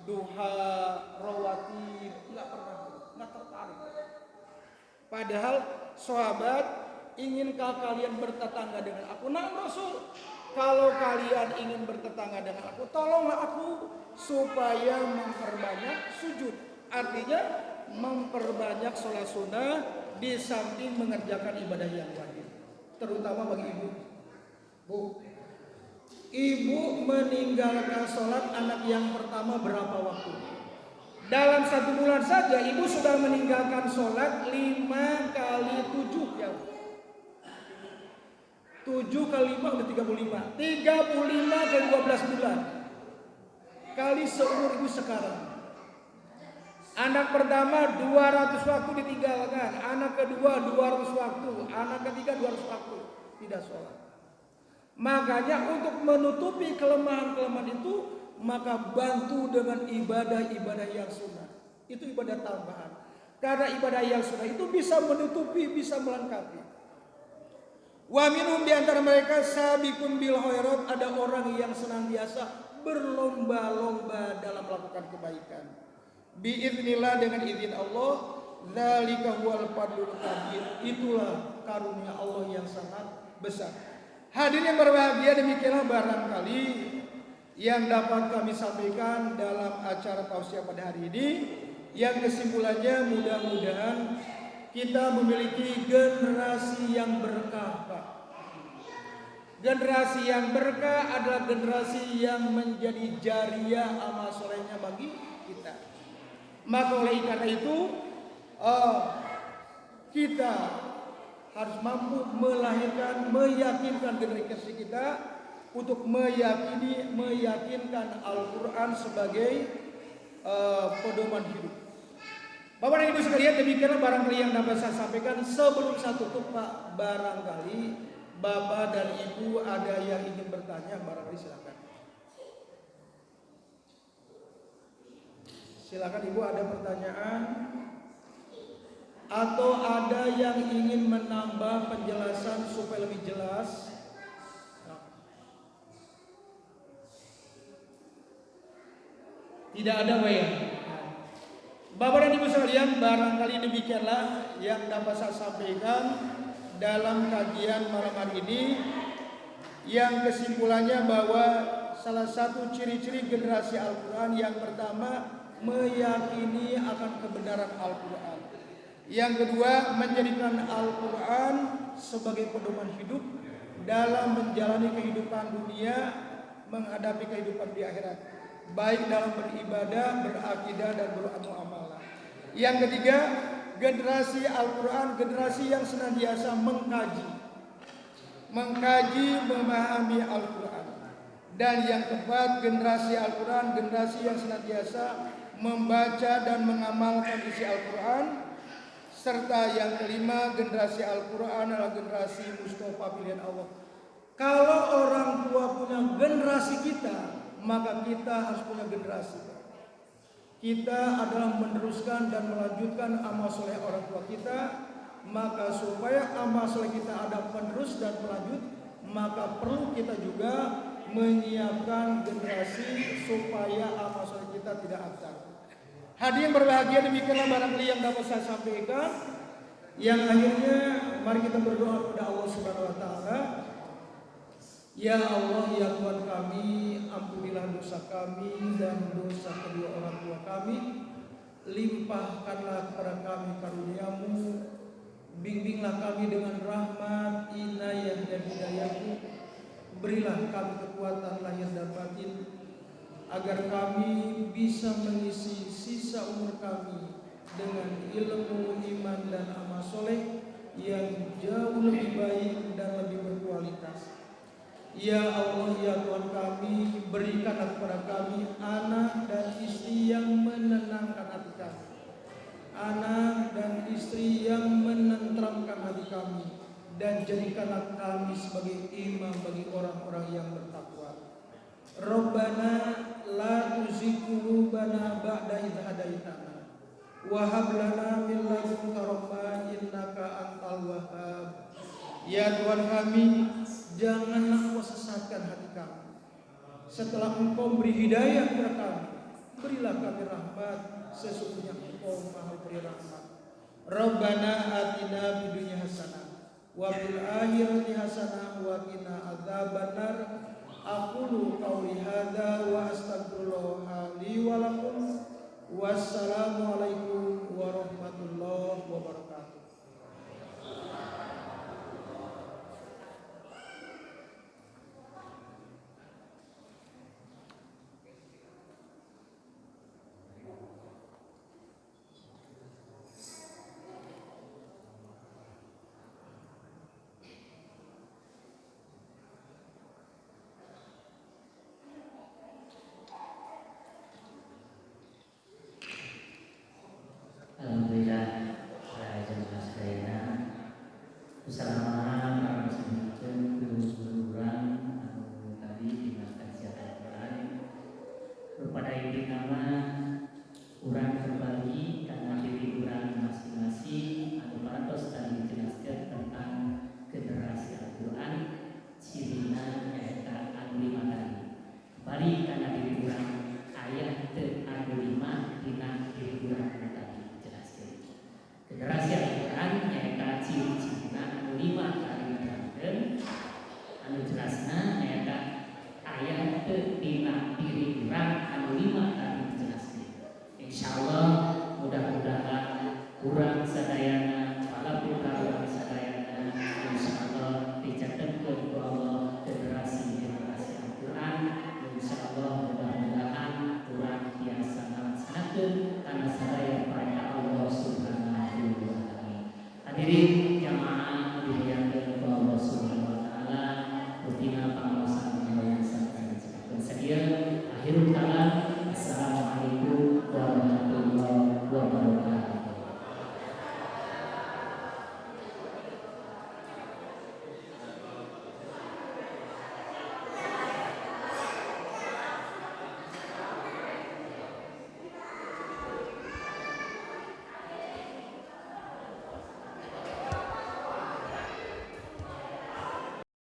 duha, rawatib, nggak tertarik. Padahal sahabat, inginkah kalian bertetangga dengan aku? Nah Rasul, kalau kalian ingin bertetangga dengan aku, tolonglah aku supaya memperbanyak sujud. Artinya memperbanyak sholat sunnah di samping mengerjakan ibadah yang wajib. Terutama bagi ibu. Bu, ibu meninggalkan sholat anak yang pertama berapa waktu? Dalam 1 bulan saja ibu sudah meninggalkan sholat 5 kali 7 ya. 7 kali 5 udah 35. 35 kali 12 bulan. Kali seumur ibu sekarang. Anak pertama 200 waktu ditinggalkan, anak kedua 200 waktu, anak ketiga 200 waktu tidak sholat. Makanya untuk menutupi kelemahan-kelemahan itu, maka bantu dengan ibadah-ibadah yang sunnah. Itu ibadah tambahan. Karena ibadah yang sunnah itu bisa menutupi, bisa melengkapi. Wa minhum, di antara mereka sabiqun bil khairat, ada orang yang senantiasa berlomba-lomba dalam melakukan kebaikan. Biiznillah, dengan izin Allah. Dzalika huwal fadlul kabir, itulah karunia Allah yang sangat besar. Hadirin yang berbahagia, demikianlah barangkali yang dapat kami sampaikan dalam acara tausiah pada hari ini, yang kesimpulannya mudah-mudahan kita memiliki generasi yang berkah, Pak. Generasi yang berkah adalah generasi yang menjadi jariah amal solehnya bagi kita. Maka oleh karena itu kita harus mampu melahirkan, meyakinkan generasi kita untuk meyakinkan Al-Quran sebagai pedoman hidup. Bapak dan Ibu sekalian, demikianlah barangkali yang dapat saya sampaikan. Sebelum saya tutup, Pak, barangkali Bapak dan Ibu ada yang ingin bertanya, barangkali silakan. Silakan Ibu, ada pertanyaan atau ada yang ingin menambah penjelasan supaya lebih jelas. Tidak ada, Pak ya? Bapak dan Ibu sekalian, barangkali demikianlah yang dapat saya sampaikan dalam kajian malam hari ini, yang kesimpulannya bahwa salah satu ciri-ciri generasi Al-Quran yang pertama meyakini akan kebenaran Al-Quran, yang kedua menjadikan Al-Quran sebagai pedoman hidup dalam menjalani kehidupan dunia, menghadapi kehidupan di akhirat, baik dalam beribadah, berakidah, dan bermuamalah. Yang ketiga, generasi Al-Quran, generasi yang senantiasa mengkaji, memahami Al-Quran. Dan yang keempat, generasi Al-Quran, generasi yang senantiasa membaca dan mengamalkan isi Al-Quran. Serta yang kelima, generasi Al-Quran adalah generasi Mustafa pilihan Allah. Kalau orang tua punya generasi kita, maka kita harus punya generasi. Kita adalah meneruskan dan melanjutkan amal soleh orang tua kita. Maka supaya amal soleh kita ada penerus dan pelanjut, maka perlu kita juga menyiapkan generasi supaya amal soleh kita tidak abtar. Hadirin berbahagia, demikianlah barangkali yang dapat saya sampaikan. Yang akhirnya mari kita berdoa kepada Allah Subhanahu wa taala. Ya Allah, ya Tuhan kami, ampunilah dosa kami dan dosa kedua orang tua kami. Limpahkanlah kepada kami karunia-Mu. Bimbinglah kami dengan rahmat, inayah dan hidayah-Mu. Berilah kami kekuatan lahir dan batin, agar kami bisa mengisi sisa umur kami dengan ilmu, iman, dan amal soleh yang jauh lebih baik dan lebih berkualitas. Ya Allah, ya Tuhan kami, berikanlah kepada kami anak dan istri yang menenangkan hati kami, anak dan istri yang menenteramkan hati kami, dan jadikanlah kami sebagai imam bagi orang-orang yang bertakwa. Rabbana la tuzigh qulubana ba'da idh hadaitana wa hab lana min ladunka rahmah innaka antal wahhab. Ya Tuhan kami, janganlah Engkau sesatkan hati kami. Setelah Engkau beri hidayah kepada kami, berilah kami rahmat, sesungguhnya Engkau Maha Pemberi rahmat. Rabbana atina fid dunya hasanah wa fil akhirati hasanah wa qina adzabannar. Aqulu qawli hadza wa astaghfirullah li wa lakum. Wassalamu alaikum warahmatullahi wabarakatuh. Alhamdulillah, para jemaah sekalian, usaha melaksanakan guru-guru tadi di majelis Al-Quran. Kepada ibu nama urang berbagi karena diri urang masing-masing atau parantos tadi menjelaskan tentang generasi Al-Quran, cirina eta anu lima tadi. Kembali karena diri urang ayat anu lima dina diri urang tadi. Generasi Al-Quran nyaeta ciri-cirina anu lima kali diterangkeun, anu jelasna nyaeta ayat teu tina diri urang anu 5